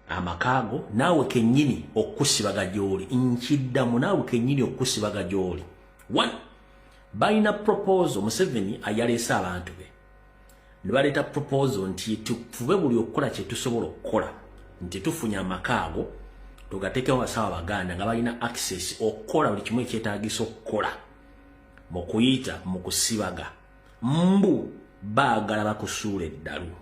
amakago naawe kennyini okusibaga gy'oli nkiddamu naawe kennyini okusibaga gy'oli. One, balina proposal Museveni ayaleese abantu be ne baleeta proposal nti tufube buli okukola kye tusobola okukola nti tufunye amakaago tugateekewo basawo Abaganda nga balina access okukola buli kimu ekyetaagisa okukola mu kuyita mu kusibaga mbu baagala bakusuula eddalu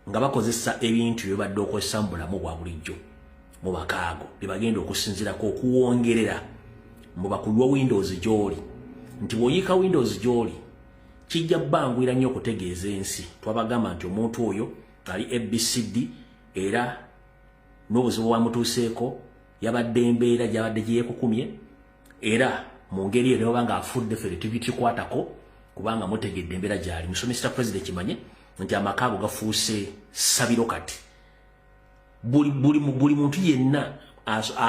nga bakozesa ebintu bye badde okozesa mu bulamu bwa bulijjo mu bakaago bye bagenda okusinziirako okuwongerera mu bakulwa Windows gy'oli nti bw'oyiika Windows gy'oli kijja bbangwira nnyo okutegeeza ensi twabagamba nti omuntu oyo ali ABCD era n'obuzibu bwamutuuseeko yabadde embeera gy'abadde gye yeekukumye era mu ngeri eyo banga afudde ffe tubikikwatako kubanga mutegedde embeera gy'ali musomi Mr. President kimanye nti amakaago gafuuse sabiro kati buli muntu yenna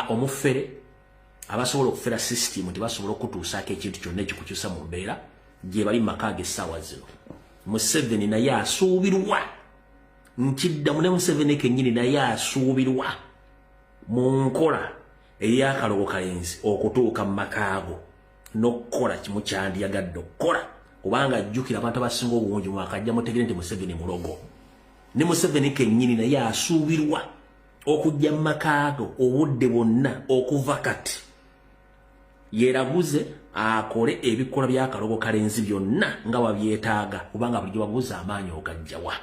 omufere abasobola okufera system nti basobola okutuusaako ekintu kyonna ekikukyusa mu mbeera gye bali mu makaago essaawa zino. Museveni naye asuubirwa nkiddamu ne Museveni kennyini naye asuubirwa mu nkola ey'akalogo kalenzi okutuuka mu makaago n'okukola kimu kyandiyagadde okukola kubanga ajjukira abantu abasinga obungi mu akajja mutegere nti Museveni mulogo. Ne Museveni kennyini naye asuubirwa okujja mu makaago obudde bwonna okuva kati yeeraguze akole ebikola by'akalogo kalenzi byonna nga wabyetaaga kubanga bulijjo babuuza amaanyi ogajjawa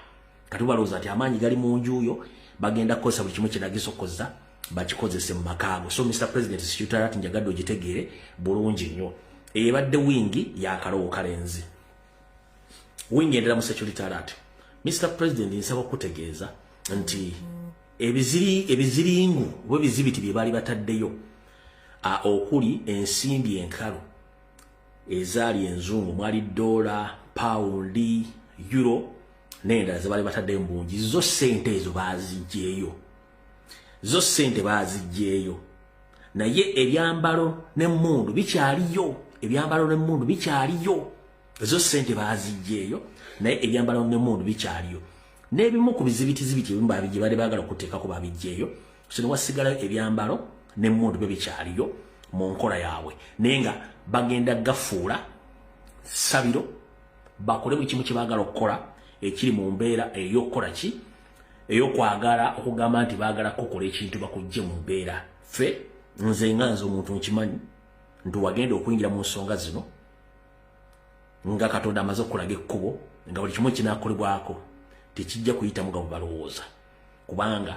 kati balowooza nti amaanyi gali mu njuuyo bagenda kukozesa buli kimu kyenagisa okukoza bakikozese mu makaago. So Mr. President Secretariat njagadde ogitegeere bulungi nnyo ebadde wingi y'akalogo kalenzi wingi endera mu Secretariat. Mr. President nsaba okutegeeza nti ebiziringu bwe bizibiti bye baali bataddeyo okuli ensimbi enkalu ezaali enzungu mwali dola paundi euro n'endala ze baali bataddeyo mbungi zo ssente ezo baazigyeyo zo ssente baazigyeyo naye ebyambalo n'emmundu bikyaliyo ebyambalo n'emmundu bikyaliyo zo ssente baazigyeyo naye ebyambalo n'emmundu bikyaliyo n'ebimu ku bizibitizibiti ebimu babigye baali baagala okuteekako babigyeyo so ne wasigalayo ebyambalo n'emmundu bye bikyaliyo mu nkola yaabwe naye nga bagenda gafuula sabiro bakole buli kimu kye baagala okukola ekiri mu mbeera ey'okukola ki ey'okwagala okugamba nti baagala kukola ekintu bakujje mu mbeera. Ffe nze nganze omuntu nkimanyi nti wagenda okuyingira mu nsonga zino nga Katonda amaze okulaga ekkubo nga buli kimu kinaakolebwako tekijja kuyitamu nga bwe balowooza kubanga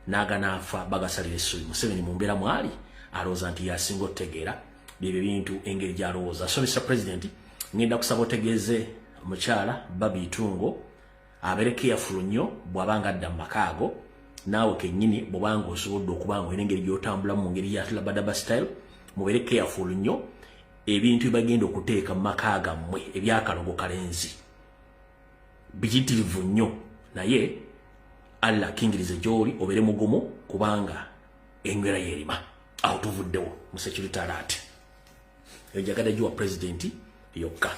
n'aganaafa bagasalira essubi. Museveni mu mbeera mwali alowooza nti yasinga otegeera byebyo bintu engeri gy'alowooza. So Mr. President ngenda kusaba otegeeze omukyala Babi Itungo abeere careful nnyo bw'abanga adda mu makaago naawe kennyini bw'obanga osobodde okubanga olina engeri gy'otambulamu mu ngeri ya Labadaba style mubeere careful nnyo ebintu bibagenda okuteeka mu maka gammwe ebyakalogo kalenzi bijitirivu nnyo naye Allah kingirize gy'oli obeere mugumu kubanga enywera yerima awo tuvuddewo mu Secretariat eyo jagadde giwa President yokka.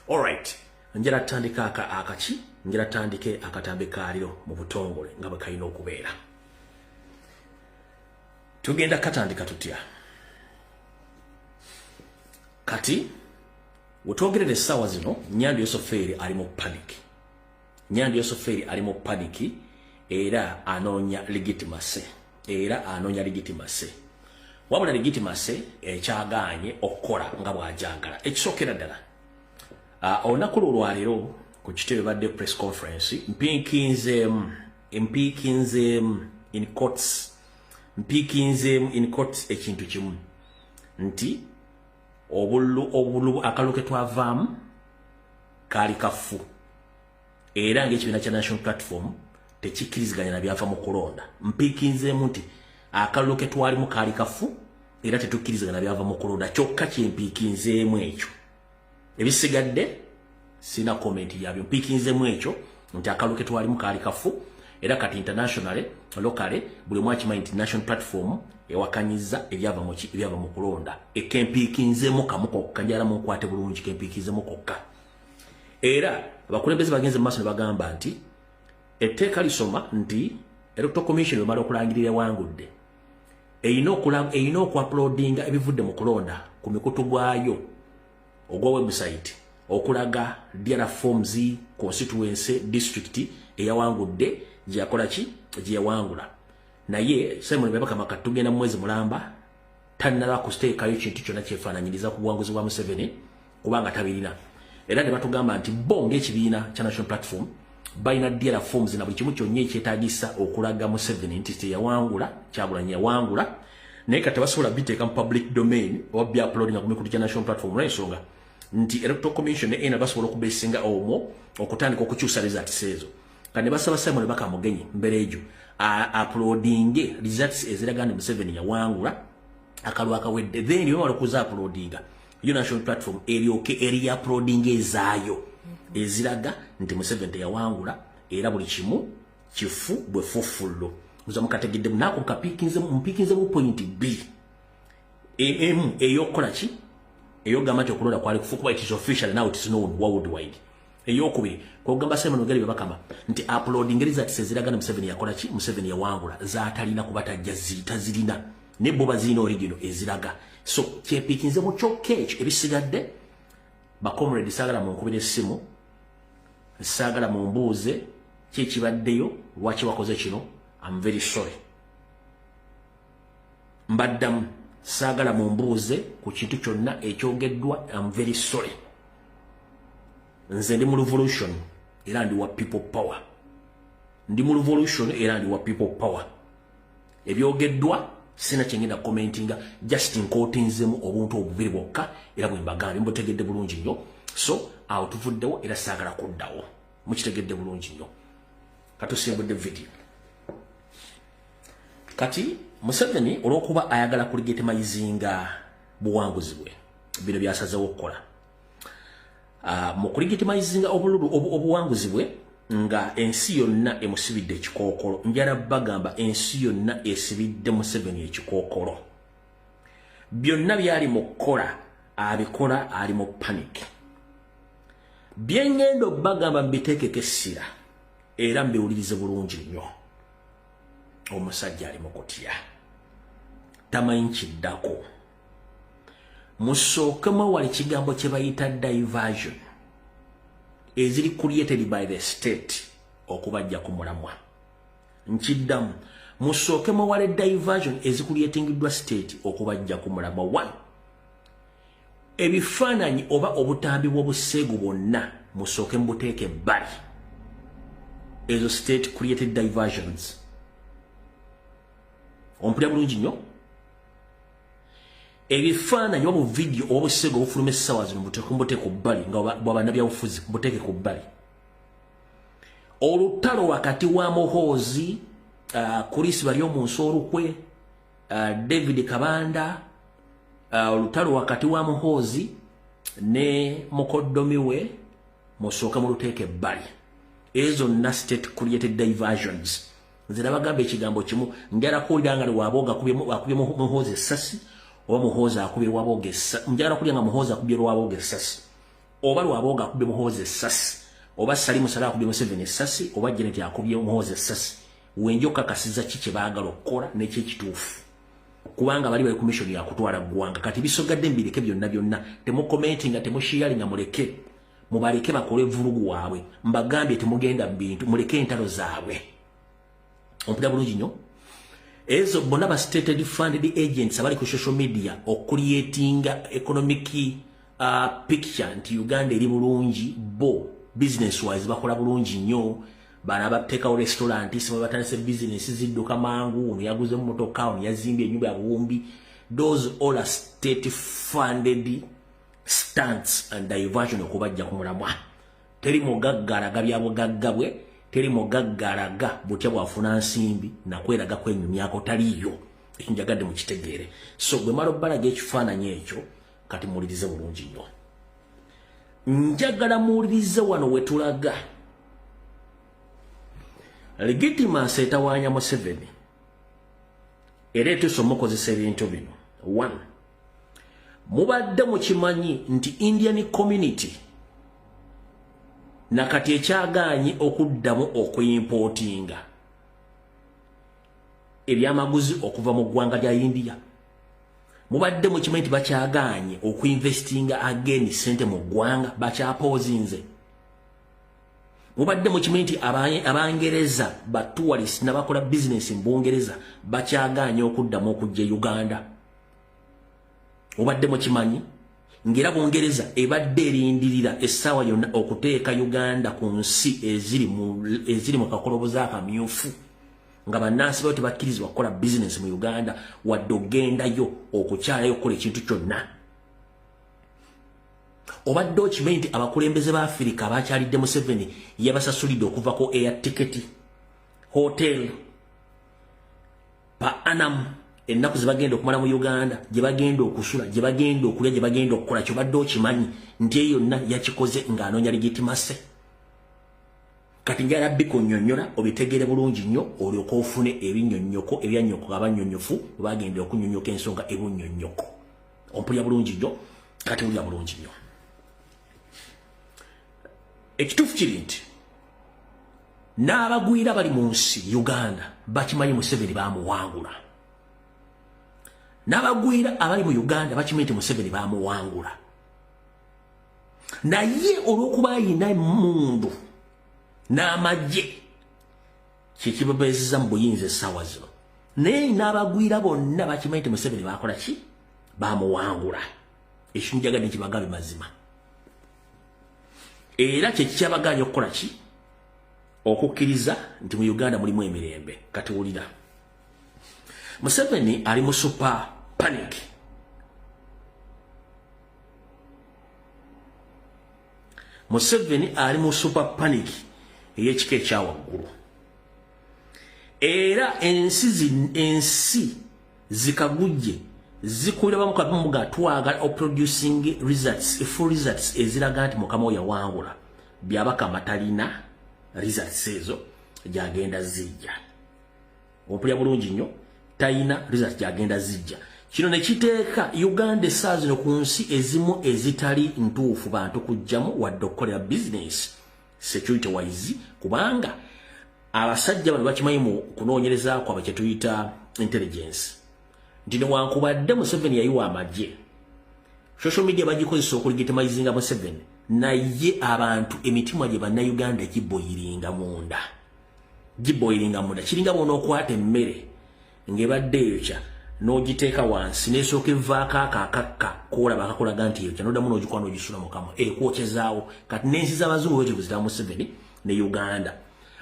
Alright, njala tandika akaki njala tandike akatambe kaaliro mu butongole nga bwe kalina okubeera. Tugenda katandika tutya kati wetwogerera essaawa zino Nyandi Yosoferi ali mu panic. Nyandi Yosoferi ali mu panic era anoonya legitimacy wabula legitimacy ekyagaanye okukola nga bw'ajaagala. Ekisookera ddala olunaku lwaliro ku kitebe badde press conference mpikinze in courts ekintu kimu nti obulu akalo ke twavaamu kaali kafu era ng'ekibiina kya National Platform tekikkiriziganya na byava mu kulonda. Mpikinzeemu nti akalulu ke twalimu kaali kafu era tetukkiriziganya na byava mu kulonda kyokka kyempikinzeemu ekyo. Ebisigadde sina comment yabyo. Mpikinzeemu ekyo nti akalulu ke twalimu kaali kafu era kati internationally locally buli mwakimanyi nti National Platform ewakanyiza ebyava mu kulonda ekempikinzeemu kamu kokka njalamu okwate bulungi kempikinzeemu kokka. Era abakulembeze bagenze mu maaso ne bagamba nti etteeka lisoma nti Electoral Commission bamala okulangirira wangudde eyina okuuploadinga ebivudde mu kulonda ku mikutu gwayo ogwa website okulaga DRA forms constituency district eyawangudde gyakola ki gyewangula naye Simon Bebakama katugenda mwezi mulamba tannaba kusteekayo kintu kyonna kyefaananyiriza ku buwanguzi bwa Museveni kubanga tabirina era ne batugamba nti bonge ekibiina kya National Platform balina DRA forms na buli kimu kyonna ekyetaagisa okulaga Museveni nti teyawangula Kyagulanyi yawangula naye kati basobola biteeka mu public domain oba byauploadinga ku mikutu gya National Platform olw'ensonga nti Electoral Commission ena basobola okubeesinga omwo okutandika okukyusa results ezo kandi basaba Simon Baka Mugenyi mbere ejo uploading results eziraga nti Museveni yawangula akalwa akawedde then yo walokuza uploadinga yo National Platform eri uploading ezaayo eziraga nti Museveni yawangula era buli kimu kifu bwe fufullo uza mukategedde munako mpikinze mu point B eyokola ki eyogamba nti okulonda kwali kufukuba it is official now it is known worldwide eyokubiri kwogamba Simon Mugenyi Bebakama nti uploading results eziraga nti Museveni yakola ki Museveni yawangula zaatalina kubatajja zitazirina ne bo bazina original eziraga so kyepikinze mu kyokkeekyo ebisigadde ba comrade sagala mu nkubira essimu sagala mu mbuuze kyekibaddeyo lwaki wakoze kino I'm very sorry mbaddamu sagala mu mbuuze ku kintu kyonna ekyogeddwa I'm very sorry nze ndi mu revolution era ndi wa people power ndi mu revolution era ndi wa people power ebyogeddwa sina kyengenda commentinga just nkotinzemu obuntu obubiri bwokka era bwe mbagambe mbutegedde bulungi nnyo so awo tuvuddewo era saagala kuddawo mukitegedde bulungi nnyo katusimbudde video kati Museveni olw'okuba ayagala kuligitimizinga buwanguzi bwe bino byasazeewo okukola mu kuligitimizinga obuwanguzi bwe nga ensi yonna emusibidde ekikookolo njala bagamba ensi yonna esibidde Museveni ekikookolo byonna byali mu kukola abikola ali mu panic byengendo bagamba mbiteekeko essira era mbiwulirize bulungi nnyo omusajja ali mu kutya tamanyi kiddako musookemu wali kigambo kye bayita diversion eziri created by the state okubajja ku mulamwa nkiddamu musookemu wali diversion ezicreatingidwa state okubajja ku mulamwa 1 ebifaananyi oba obutambi bw'obuseegu bwonna musooke mubuteeke ebbali ezo state created diversions ompulira bulungi nnyo ebifaananyi oba video oba obuseego obufuluma essaawa zino mbuteeke ku bbali nga bwabannabyabufuzi mbuteeke ku bbali olutalo wakati wa Muhoozi Chris bali omunsi olukwe David Kabanda olutalo wakati wa Muhoozi ne mukoddomi we musooka muluteeke ebbali ezo na state created diversions nzira bagamba ekigambo kimu njala kuwulira nga waboga akubye Muhoozi essasi oba Muhoozi akubye waboga essasi njala kulya nga Muhoozi akubye waboga essasi oba waboga akubye Muhoozi essasi oba Salimu Sala akubye Museveni essasi oba Janet akubye Muhoozi essasi wenjoka kasiza kiki baagala okukola n'ekyo ekituufu kubanga bali commission ya kutwala gwanga kati bisogadde mbireke byonna temu commenting temu sharing muleke mubaleke bakole vulugu waabwe mbagambye temugenda bintu muleke entalo zaabwe ompulira bulungi nnyo ezo bonna ba stated funded agents abali ku social media creatinga economic picture nti Uganda eri bulungi bo business wise bakola bulungi nnyo bana bateka restaurant isimo batandise business zidduka mangu ono yaguze mu motoka ono yazimbye ennyumba ya buwumbi those all are state funded stunts and diversion okubajja ku mulamwa teri mugaggalaga byabugagabwe teri mugaggalaga butya bwafuna nsimbi nakweraga kwenyumyako taliyo ekinjagadde mu kitegeere so gwe malo balaga ekifaananyi ekyo kati muwulirize bulungi nnyo njagala muwulirize wano wetulaga legitimacy etawaanya Museveni era etuusa omukozesa ebintu bino 1 mubadde mukimanyi nti Indian community nakati ekyagaanyi okuddamu okuyimportinga ebyamaguzi okuva mu ggwanga lya India. Mubadde mu kimanyi bakyagaanye okuinvestinga again sente mu ggwanga bakyapozinze. Mubadde mu kimanyi abangereza ba tourists n'abakola business mu Bungereza bakyagaanye okuddamu okujja Uganda. Mubadde mu kimanyi ngera Bungereza ebadde erindirira essaawa yonna okuteeka Uganda ku nsi eziri mu kakoloboza akamyufu nga bannansi bayo tebakkirizibwa kukola business mu Uganda wadde ogendayo okukyalayo okukola ekintu kyonna. Obadde okimanyi nti abakulembeze ba Afrika abakyalidde Museveni yabasasulidde okuva ku air ticket, hotel, pa annum, ennaku zibagenda okumala mu Uganda, gye bagenda okusula, gye bagenda okulya, gye bagenda okukola. Kyobadde okimanyi nti eyo yonna yakikoze ng'anoonya legitimase. Kati njala bikunnyonnyola obitegere bulungi nnyo olyoka ofune ebinnyonnyoko ebyannyoko abannyonnyofu bagenda okunnyonnyoka ensonga ebunnyonnyoko. Ompulya bulungi nnyo, kati wulya bulungi nnyo. Ekituufu kiri nti n'abagwira bali mu nsi Uganda bakimanyi Museveni bamuwangula. N'abagwira abali mu Uganda bakimanyi nti Museveni bamuwangula. Naye olw'okuba ayina emmundu n'amagye kyekibabeezeza mu buyinza essaawa zino, naye n'abagwira bonna bakimanyi nti Museveni bakola ki? Bamuwangula. Ekintu jagadde kibagambe mazima. Era kyekikyabaganya okukola ki? Okukkiriza nti mu Uganda mulimu emirembe. Kati wulira, Museveni ali mu super panic. Museveni ali mu super panic ey'ekika ekyawaggulu. Era ensi zikagujje zikulira bamu kabimu ga twagala producing results, full results eziraga nti mukama oyo yawangula. Byabaka matalina results ezo gyagenda zijja. Ompulya bulungi nnyo, talina results gyagenda zijja. Kino ne kiteeka Uganda essaawa zino ku nsi ezimu ezitali ntuufu bantu kujjamu wadde okukolera business security wise, kubanga abasajja bano bakimanyi mu kunoonyereza kwabwe kye tuyita intelligence nti newankubadde Museveni yayiwa amagye, social media bagikozesa okulegitimizinga Museveni, naye abantu emitima gye bannayuganda giboyiringa munda. Kiringa bona okwata emmere ng'ebadde eyokya n'ogiteeka wansi n'esooka evaako akakakka koolaba akakolaga nti eyokya n'oddamu n'ogikuba n'ogisula mu kamwa ekwokyezaawo. Kati n'ensi z'abazungu bwe zitaba Museveni ne Uganda.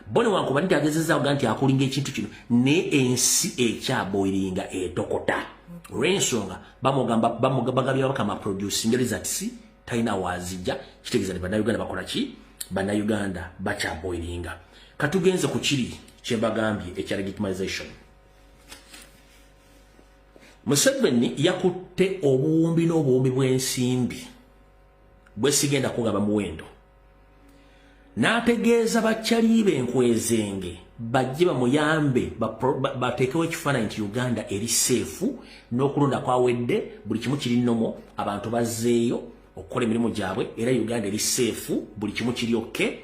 Bo newankubadde nti agezezaawo nti akulinga ekintu kino, ne ensi ekyaboyiringa etokota. Olw'ensonga bagabye bakama producing results talina waazijja, kitegeeza nti bannayuganda bakola ki? Bannayuganda bakyaboyiringa. Katugenze ku kiri kye mbagambye ekya legitimization. Museveni yakutte obuwumbi n'obuwumbi bw'ensimbi bwesigenda kugaba muwendo. N'ategeeza bakyaliibe enkwezenge bajje bamuyambe bateekewo ekifaananyi nti Uganda eri seefu n'okulonda kwawedde, buli kimu kiri nnomo, abantu bazzeeyo okukola emirimu gyabwe, era Uganda eri seefu, buli kimu kiri okke.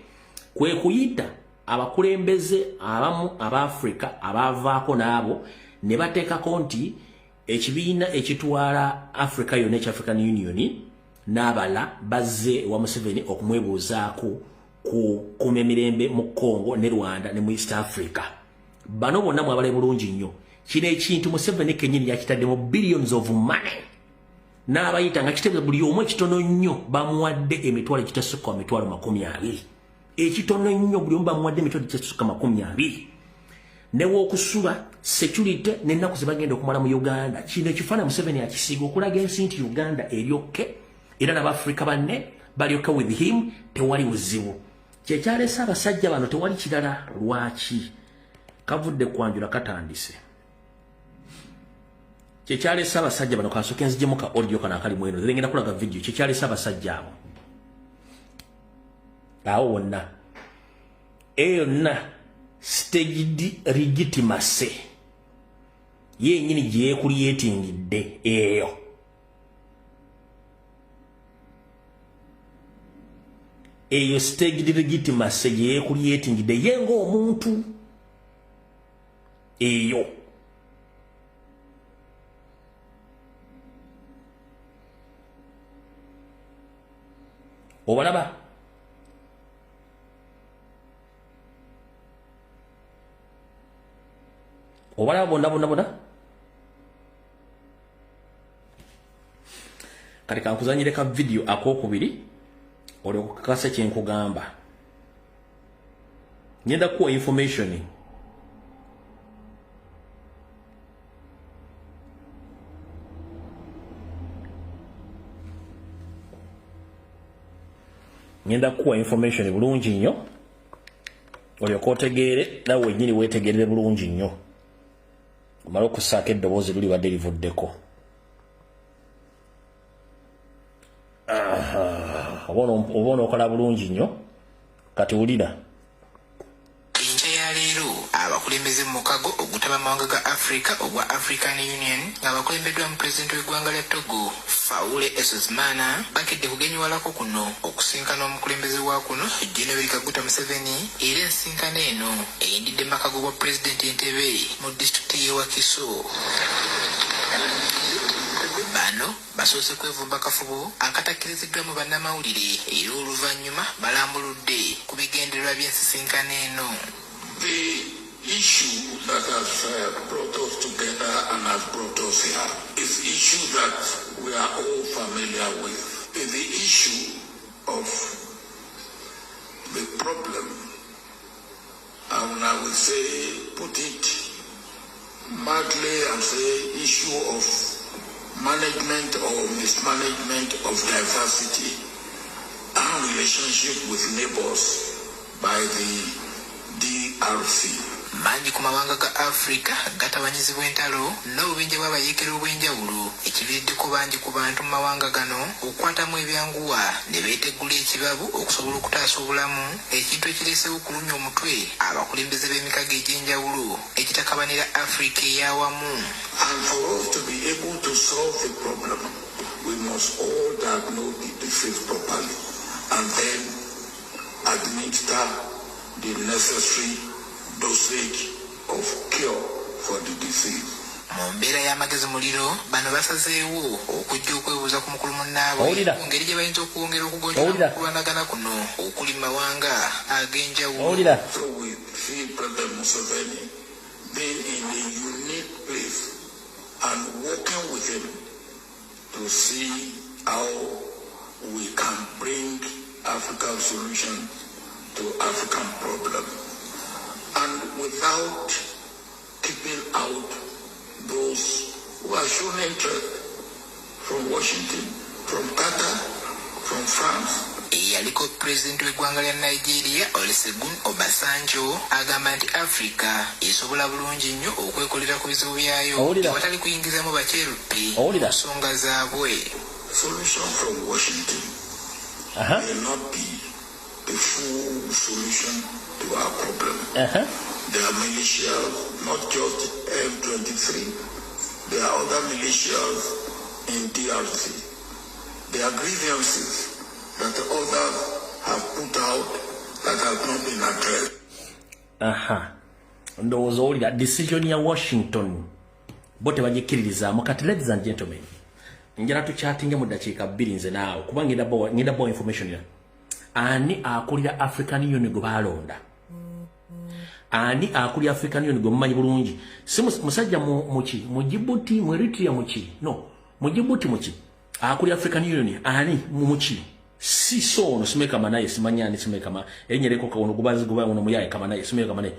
Kwe kuyita abakulembeze abamu Abafrika abaavaako n'abo ne bateekako nti ekibiina ekitwala Africa yonna ekya African Union n'abala bazze wa Museveni okumwebuuzaako ku emirembe mu Congo ne Rwanda ne mu East Africa. Bano bonna mwabale bulungi nnyo. Kino ekintu Museveni kennyini yakitaddemu billions of money. N'abayita nga kitegeeza buli omu ekitono nnyo bamuwadde emitwalo egitasukka emitwalo 20. Ekitono nnyo buli omu bamuwadde emitwalo egitasukka 20. Newokusula security n'ennaku ze bagenda okumala mu Uganda. Kino ekifaananyi Museveni akisiiga okulaga ensi nti Uganda eryokke, era n'Abafrika banne balyokke with him, tewali buzibu. Kyekyaleese abasajja bano tewali kirala. Lwaki? Kavudde kwanjula katandise. Kyekyaleese abasajja bano kasooke nziggyemu ka audio kana akali mu eno ngenda kulaga video. Kyekyaleese abasajja abo awo wonna eyo yonna staged legitimacy yennyini gye yeekulyetingidde eyo. Eyo staged legitimacy gye yeekulyetingidde ye ng'omuntu eyo obalaba bonna kati kankuzanyire ka video akokubiri olwokukakasa kyenkugamba ngenda kuwa information bulungi nnyo olyoka otegeere nawe wennyini weetegerere bulungi nnyo omala okusaako eddoboozi luli badde livuddeko oba onookola bulungi nnyo kati wulira abakulembeze mu mukago ogutaba amawanga ga Africa ogwa African Union ng'abakulembeddwa mu pulezidenti w'eggwanga lya Togo Faure Esozimana bakedde kugenyiwalako kuno okusinkana omukulembeze wa kuno General Kaguta Museveni era ensinkano eno eyindidde makago bwa pulezidenti Entebbe mu disitulikiti y'e Wakiso. Bano basoose kwevumba kafubo akatakkiriziddwa mu bannamawulire era oluvannyuma balambuludde ku bigendererwa by'ensisinkano eno. The issue that has brought us together and has brought us here is issue that we are all familiar with. Is the issue of the problem, and I will say, put it mildly and say, issue of management or mismanagement of diversity and relationship with neighbors by the DRC. Mangi ku mawanga ga Africa gatabanyizibwa entalo n'obubinja bw'abayeekera obw'enjawulo ekiviiriddeko bangi ku bantu mu mawanga gano okukwatamu ebyanguwa ne beeteggula ekibabu okusobola okutaasa obulamu, ekintu ekireesewo okulumya omutwe abakulembeze b'emikago egy'enjawulo ekitakabanira Africa ey'awamu. And for us to be able to solve the problem, we must all diagnose the disease properly and then administer the necessary dosage of cure for the disease. Mu mbeera y'amagezi muliro bano basazeewo okujja okwebuuza ku mukulu munnaabwe ku ngeri gye bayinza okwongera okugonjera okulwanagana kuno okuli mawanga ag'enjawulo. So we see President Museveni being in a unique place and working with him to see how we can bring African solution to African problem. And without keeping out those who are shown interest from Washington, from Qatar, from France. Yaliko pulezidenti w'eggwanga lya Nigeria Olusegun Obasanjo agamba nti Africa esobola bulungi nnyo okwekolera ku bizibu byayo ewatali kuyingizamu bakyeruppe mu nsonga zaabwe. Solution from Washington may not be the full solution to our problem. There are militias, not just M23. There are other militias in DRC. There are grievances that others have put out that have not been addressed. Ndowooza owulira decision ya Washington bo tebagikkirizaamu. Kati ladies and gentlemen, njala tukyatinge mu ddakiika 2 nze naawe kuba ngenda bawa information ya ani akulira African Union gwe balonda. Ani akulira African Union gwe mumanyi bulungi. Si musajja muki mu Djibouti mu Eritrea muki no mu Djibouti muki akulira African Union ani muki si so no simeka manaye simanyani simeka ma enyereko ka ono gubazi guba ono muyaye kama naye simeka manaye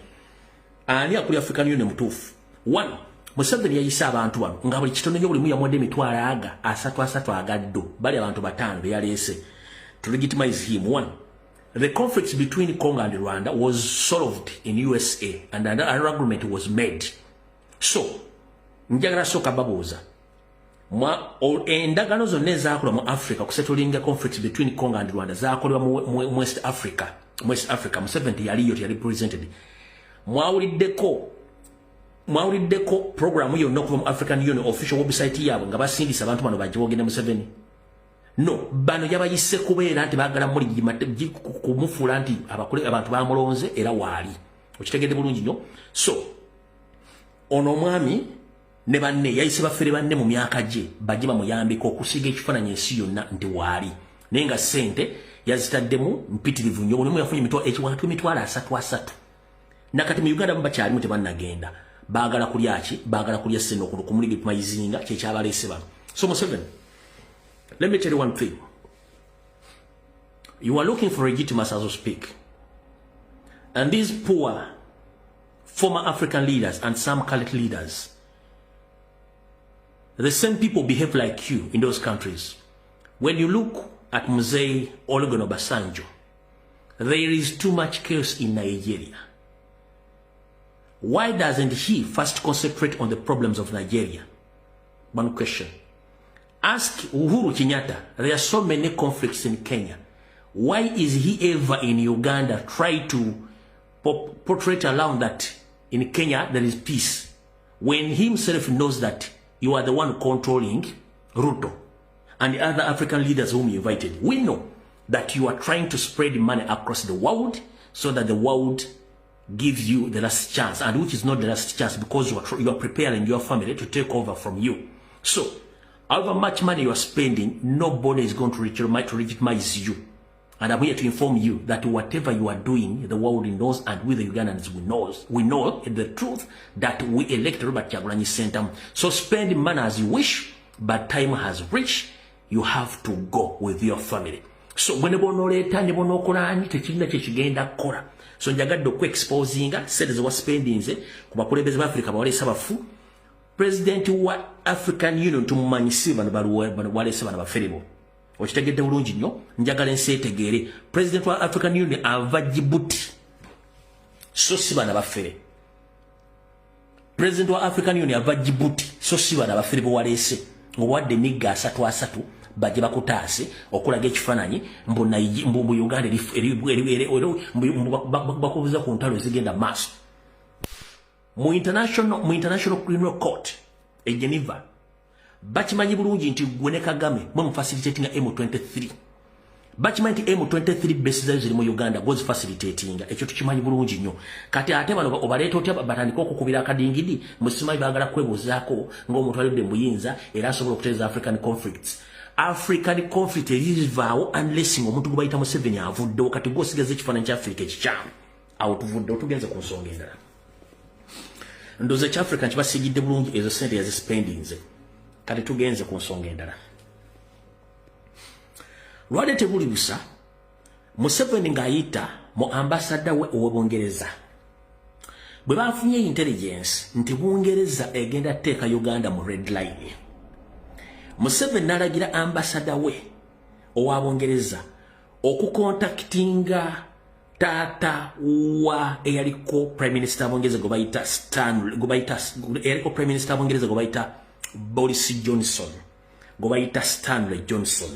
ani akulira African Union mutufu. 1 Museveni yayisa abantu bano nga buli kitone nyo buli muya mwede mitwala aga asatu agaddo bali abantu batano yalese to legitimize him. 1 The conflict between Congo and Rwanda was solved in USA and an agreement was made. So, njagala soka babuuza. Endagaano zonna ezaakolwa mu Africa kusettlinga conflict between Congo and Rwanda zaakolebwa mu West Africa. Museveni yaliyo yali presented. Mwawuliddeko programu yonna okuva mu African Union official website yaabwe nga basindisa abantu bano bajje boogenda Museveni. No, bano yabayise kubeera nti baagala muli kumufuula nti abantu bamulonze era waali. Okitegedde bulungi nnyo. So, ono omwami ne banne yayise bafere banne mu myaka gye bajje bamuyambeko okusiga ekifaananyi ensi yonna nti waali. Naye nga ssente yazitaddemu mpitirivu nnyo buli yafunye emitwalo 3 nakati mu Uganda bakyalimu tebannagenda baagala kulya ki baagala kulya seno ku muligi mayizinga kyekyabaleese bano. So Museveni, let me tell you one thing. You are looking for legitimacy as you speak. And these poor former African leaders and some current leaders, the same people behave like you in those countries. When you look at Mzee Olusegun Obasanjo, there is too much chaos in Nigeria. Why doesn't he first concentrate on the problems of Nigeria? One question. Ask Uhuru Kenyatta. There are so many conflicts in Kenya. Why is he ever in Uganda try to portray around that in Kenya there is peace, when he himself knows that you are the one controlling Ruto and the other African leaders whom you invited? We know that you are trying to spread money across the world so that the world gives you the last chance, and which is not the last chance because you are preparing your family to take over from you. So, however much money you are spending, nobody is going to legitimize you. And I'm here to inform you that whatever you are doing, the world knows, and we the Ugandans we know the truth that we elected Robert Kyagulanyi Ssentamu. So spend money as you wish, but time has reached. You have to go with your family. So when bonoleta ne bonokolani tekirina kyekigenda kola. So njagadde okweexposinga sente ze waspendinze ku bakulembeze ba Africa bawalesa bafu. President wa African Union tumumanyisi bano balesa bano baferebo. Okitegedde bulungi nnyo, njagala ensi etegeere. President wa African Union ava Djibouti, so si bana bafere. President wa African Union ava Djibouti, so si bana bafere bwaleese. Owadde nigga 3 bajje bakutaase okulaga ekifaananyi mbu Uganda bakubuza ku ntalo zigenda maaso. Mu international criminal court e Geneva bakimanyi bulungi nti gwe ne Kagame mwe facilitating M23. Bakimanyi nti M23 bases ziri mu Uganda goes facilitating. Ekyo tukimanyi bulungi nnyo. Kati ate bano obaleeta otya batandika okukubira akadingidi musimanyi baagala kwebuuzaako ng'omuntu alidde muyinza era asobola okuteeza African conflicts. African conflict erivaawo unless omuntu gwe bayita Museveni avuddewo kati gw'osigaza ekifaananyi kya Africa ekikyamu. Awo tuvuddewo tugenze ku nsonga endala. Ndowooza ekya Africa kibasigidde bulungi ezo sente yazisipendinze. Kati tugenze ku nsonga endala. Lwade tebuli busa, Museveni ng'ayita mu ambassador we ow'Obwongereza. Bwe bafunye intelligence nti Bungereza egenda teeka Uganda mu red line, Museveni n'alagira ambassador we owa Bwongereza okukontaktinga taata wa eyaliko Prime Minister Bwongereza gwe bayita Prime Minister Bwongereza gwe bayita Boris Johnson, gwe bayita Stanley Johnson.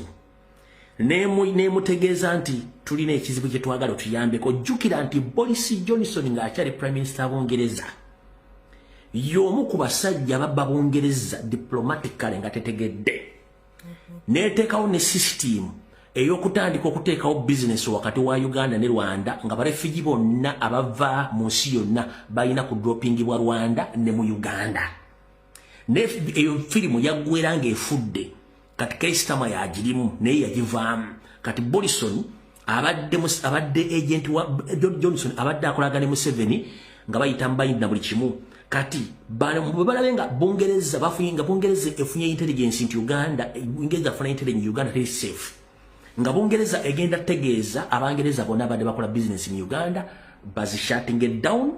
Nemutegeeza nti tulina ekizibu kye twagala tuyambeko. Jjukira nti Boris Johnson ng'akyali Prime Minister Bwongereza y'omu ku basajja babba Bwongereza diplomatically nga tetegedde. Neteekawo ne system ey'okutandika okuteekawo business wakati wa Uganda ne Rwanda nga barefugee bonna abava mu nsi yonna balina ku droppingibwa Rwanda ne mu Uganda. Eyo firimu yaggwera ng'efudde kati Keistama yagirimu naye yagivaamu. Kati Bolison abadde agent wa Johnson abadde akolagana ne Museveni nga bayita mbayindi na buli kimu. Kati balabe nga Bungereza bafunye Bungereza efunye intelligence nti Uganda afuna intelligence Uganda teri safe. Nga Bungereza egenda tegeeza Abangereza bonna abadde bakola business in Uganda bazi shutting it down.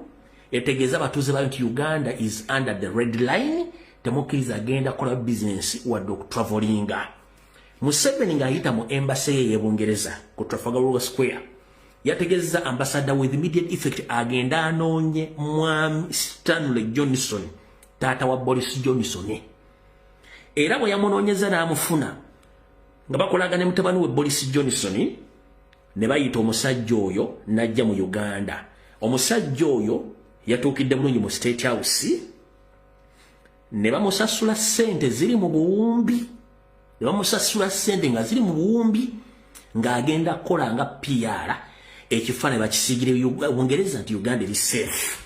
Etegeeza batuuze bayo nti Uganda is under the red line. Temukiriza agenda kola business wadde okutravelinga. Museveni ng'ayita mu embassy ye Bungereza ku Trafalgar Square yategeeza ambassador with immediate effect agenda anoonye mwami Stanley Johnson taata wa Boris Johnson. Era bwe yamunoonyeza n'amufuna nga bakolaga ne mutabani we Boris Johnson ne bayita omusajja oyo n'ajja mu Uganda. Omusajja oyo yatuukidde bulungi mu State House ne bamusasula sente ziri mu buwumbi. Ne bamusasula sente nga ziri mu buwumbi ng'agenda kukola nga PR ekifaananyi bakisigire Bungereza nti Uganda eri safe.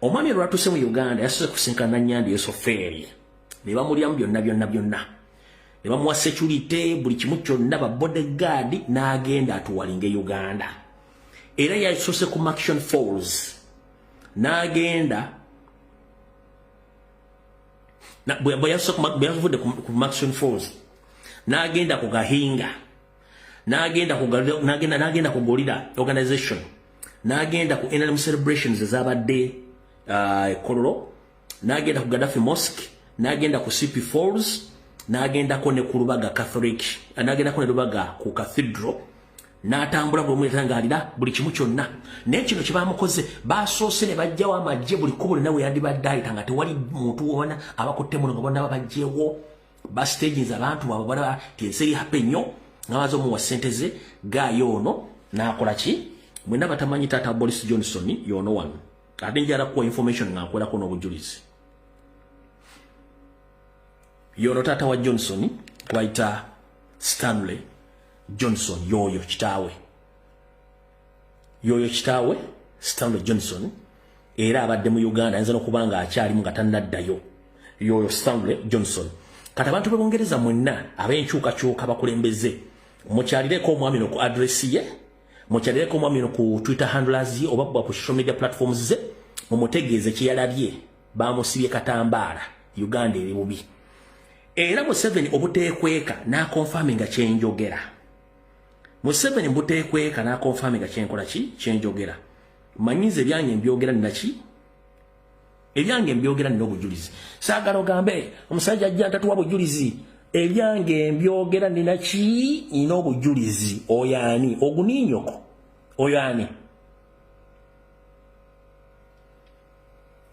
Omwami lwatuuse mu Uganda yasoose kusinkana Nanyandi Yosoferi ne bamulyamu byonna. ne bamuwa security buli kimu kyonna ba bodyguard n'agenda atuwalinga Uganda era yasose ku Action Falls n'agenda bwe ku Action Falls n'agenda ku Gahinga n'agenda ku Gorilla Organization n'agenda ku NRM celebrations ezabadde Kololo n'agenda ku Gaddafi Mosque n'agenda ku CP Falls n'agenda ko ne ku Lubaga Catholic n'agenda ko ne Lubaga ku Cathedral n'atambula bwe mwetangalira buli kimu kyonna n'ekino kye bamukoze basoose ne bajjawo amagye buli kubo nawe yandibadde ayita tewali muntu wona abakutte muno nga bonna babajjewo ba stages abantu babona tienseri hapenyo nawazo mu wasenteze gayo ono nakola ki mwenda batamanyi tata Boris Johnson yono wano adenjara kwa information ngakola ko n'obujulizi yono tata wa Johnson kwaita Stanley Johnson yoyo kitawe Stanley Johnson era abadde mu Uganda anza nokubanga akyali mu gatannaddayo yoyo Stanley Johnson kati abantu b'Obongereza mwenna ab'enkyukakyuka bakulembeze mukyalireko omwami no ku address ye mukyalireko omwami no ku Twitter handles ye oba ku social media platforms ze mumutegeeze kyeyalabye bamusibye katambaala Uganda eri bubi era Museveni obuteekweka n'akonfaminga kyenjogera Museveni mbuteekweka n'akonfaminga kyenkola ki kyenjogera manyize ebyange mbyogera nnaki ebyange mbyogera n'obujulizi saagala ogambe omusajja ajja ntatuwa bujulizi ebyange mbyogera nnaki n'obujulizi oyani oguninyoko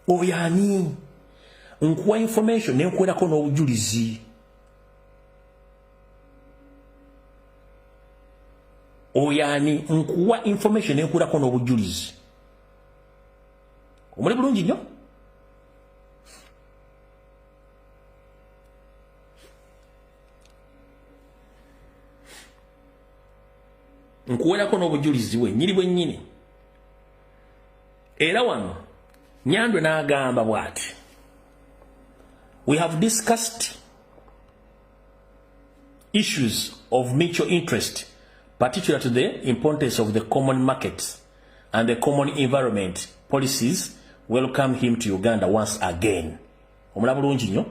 oyani nkuwa information nenkwelako n'obujulizi oyani nkuwa information nenkwelako n'obujulizi omuli bulungi nnyo nkuwerako n'obujulizi bwennyini bwennyini era wano Nyandwe n'agamba bw'ati we have discussed issues of mutual interest particular to the importance of the common markets and the common environment policies. Welcome him to Uganda once again. Omula bulungi nnyo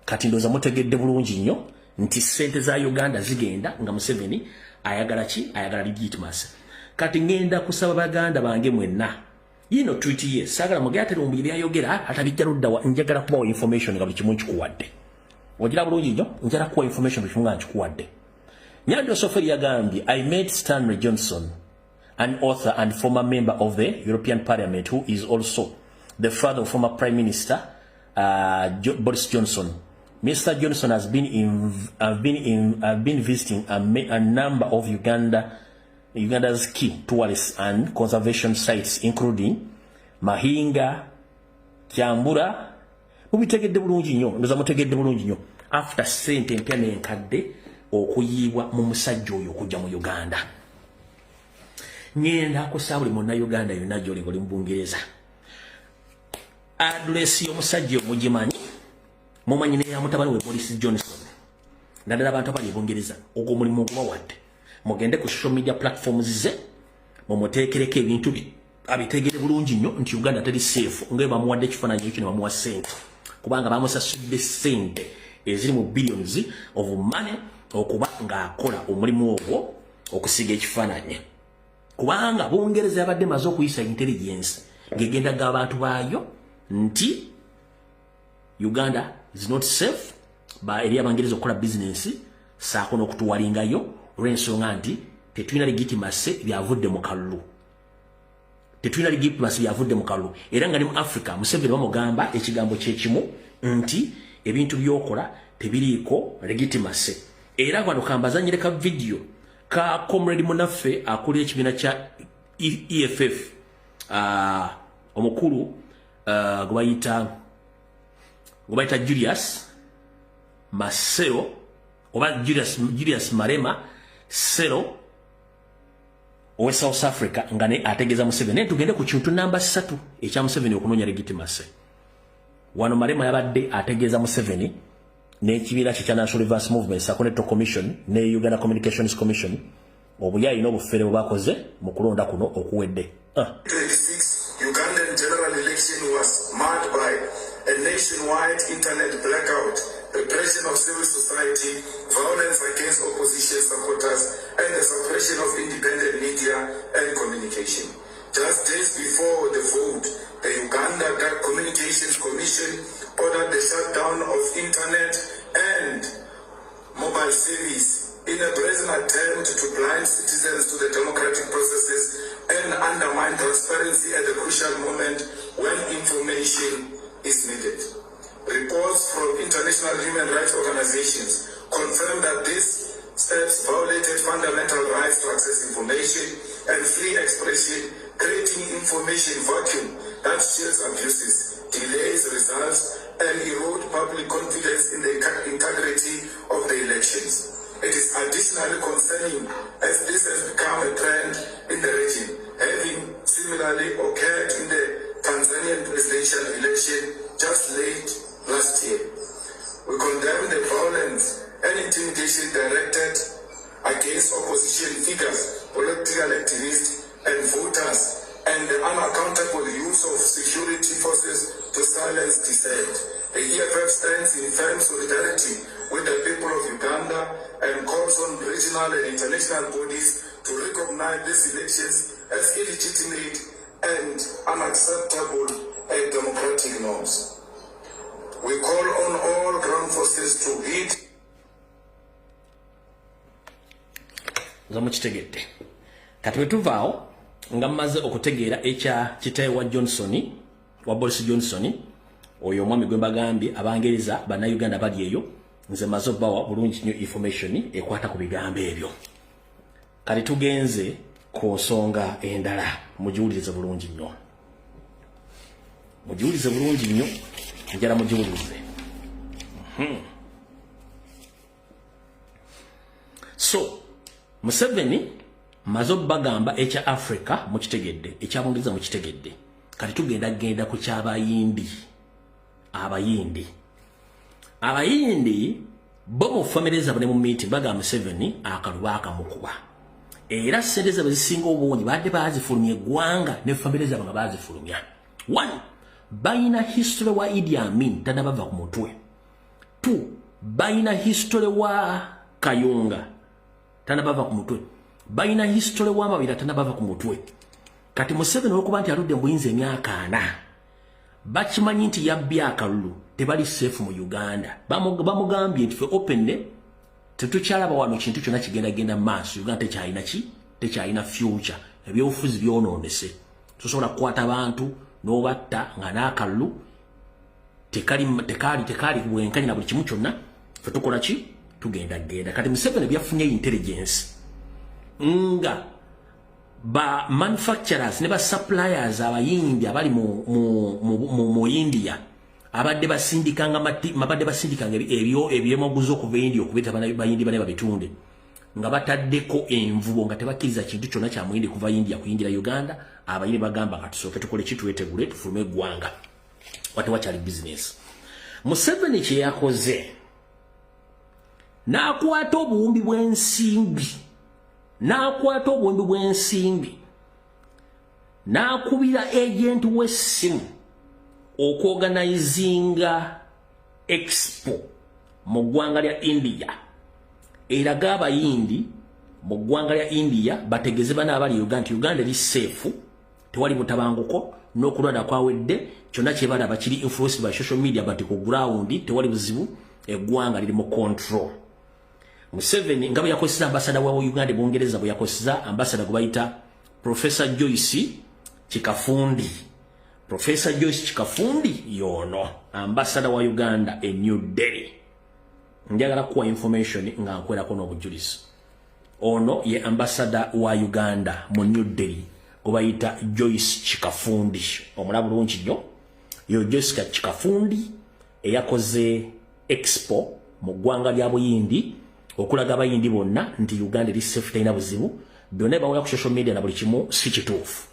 kati ndoza mutegedde bulungi nnyo nti sente za Uganda zigenda nga Museveni ayagala ki ayagala legitimacy kati ngenda kusaba baganda bange mwenna yino tweet ye sagala mugatero mu byayogera atabijja ludda wa njagala kubawo information nga bikimu kikuwadde ogira bulungi nnyo njagala kuwa information bikimu kikuwadde Nyandwe Soferi yagambye I met Stanley Johnson, an author and former member of the European Parliament, who is also the father of former Prime Minister Boris Johnson. Mr. Johnson has been visiting a number of Uganda's key tourist and conservation sites, including Mahinga, Kyambura. Mubitegedde bulungi nnyo, ndoza mutegedde bulungi nnyo. After sente empya n'enkadde okuyibwa mu musajja oyo okujja mu Uganda. Ngenda kusaba buli monna Uganda yonna gy'oli mu Bungereza. Address y'omusajja omugimanyi mumanyi ne ya mutabani we Boris Johnson. Naddala abantu abali Bungereza ogwo mulimu gubawadde. Mugende ku social media platforms ze mumuteekereko ebintu abitegere bulungi nnyo nti Uganda teri safe nga bamuwadde ekifaananyi ekyo ne bamuwa ssente kubanga bamusasudde ssente eziri mu billions of money okuba ng'akola omulimu ogwo okusiga ekifaananyi kubanga Bungereza yabadde maze okuyisa intelligence ng'egenda g'abantu baayo nti Uganda is not safe ba eri Abangereza okukola business saako n'okutuwalingayo olw'ensonga nti tetulina legitimacy byavudde mu kalulu. Tetulina legitimacy byavudde mu kalulu. Era nga ne mu Africa Museveni bamugamba ekigambo kyekimu nti ebintu by'okola tebiriiko legitimacy. Era wano kambazanyireka video ka comrade munaffe akuli ekibiina kya EFF omukulu gwebayita Julius Masero oba Julius Marema Sero owe South Africa nga ne ategeeza Museveni tugende ku kintu namba 3 ekya Museveni okunoonya legitimacy. Wano Marema yabadde ategeeza Museveni n'ekibiina kye kya National Reverse Movement Sakoneto Commission ne Uganda Communications Commission obuyayi n'obufere bwe bakoze mu kulonda kuno okuwedde. 26 Ugandan general election was marred by a nationwide internet blackout, repression of civil society, violence against opposition supporters, and the suppression of independent media and communication. Just days before the vote, the Uganda Communications Commission ordered the shutdown of internet and mobile service in a brazen attempt to blind citizens to the democratic processes and undermine transparency at the crucial moment when information is needed. Reports from international human rights organizations confirm that these steps violated fundamental rights to access information and free expression, creating information vacuum that shields abuses, delays results, and erode public confidence in the integrity of the elections. It is additionally concerning as this has become a trend in the region, having similarly occurred in the Tanzanian presidential election just late last year. We condemn the violence and intimidation directed against opposition figures, political activists, and voters, and the unaccountable use of security forces to silence dissent. The EFF stands in firm solidarity with the people of Uganda and calls on regional and international bodies to recognize these elections as illegitimate and unacceptable democratic norms. We call on all ground forces to heed. Zamuchitegedde. Kati wetuvaawo nga mmaze okutegeera ekya kitaye wa Johnson wa Boris Johnson oyo omwami gwe mbagambye abangereza bannayuganda bali eyo nze maze obbawa bulungi nnyo information ekwata ku bigambo ebyo. Kati tugenze ku nsonga endala mugiwulirize bulungi nnyo. Mugiwulirize bulungi nnyo njala mugiwulirize. So Museveni maze obbagamba ekya Africa mukitegedde ekyabungereza mukitegedde. Kati tugenda ku ky'abayindi. Abayindi bo mu family zaabwe mu meeting bagamba Museveni akaluba akamukuba. Era sente zaabwe zisinga obungi badde bazifulumya eggwanga ne family zaabwe nga bazifulumya. 1. Bayina history wa Idi Amin tanabava ku mutwe. 2. Bayina history wa Kayunga tanabava ku mutwe. Bayina history wa Mabira tanabava ku mutwe. Kati Museveni okuba nti aludde mbuyinza emyaka 4. Bakimanyi nti yabbye akalulu tebali safe mu Uganda. Bamugambye nti fe open tetukyalaba wano kintu kyonna kigenda maaso. Uganda tekyalina future. Ebyobufuzi byonoonese. Tusobola kukwata abantu n'obatta nga n'akalulu tekali bwenkanya na buli kimu kyonna fe tukola ki tugenda. Kati Museveni byafunye intelligence nga ba manufacturers ne ba suppliers abayindi abali mu India abadde basindikanga ebyemoguzo okuva India okubeta bayindi bane babitunde nga bataddeko envubo nga tebakkiriza kintu kyonna kya muyindi kuva India kuyingira Uganda. Abayindi bagamba katusooke tukole kitwetegule tufulume eggwanga wate wakyali business. Museveni kye yakoze n'akwata obuwumbi bw'ensimbi n'akubira agent w'essimu okwoganizinga expo mu ggwanga lya India. Eraga abayindi mu ggwanga lya India bategeze bana abali Uganda. Uganda eri safe, tewali butabanguko n'okulwada kwawedde. Kyonna kye balaba kiri influenced by social media but ku ground tewali buzibu, eggwanga liri mu control. Museveni nga bwe yakozesa ambassador wa Uganda Bungereza bwe yakozesa ambassador gwe bayita Professor Joyce Chikafundi. Professor Joyce Chikafundi yono ambassador wa Uganda e New Delhi. Njagala kuwa information nga nkwera kono obujulizi. Ono ye ambassador wa Uganda mu New Delhi gwe bayita Joyce Chikafundi. Omulaba bulungi nnyo. Yo Joyce Chikafundi eyakoze expo mu ggwanga lya Buyindi okulaga abayindi bonna nti Uganda eri safe tayina buzibu. Byonna bawula ku social media na buli kimu si kituufu.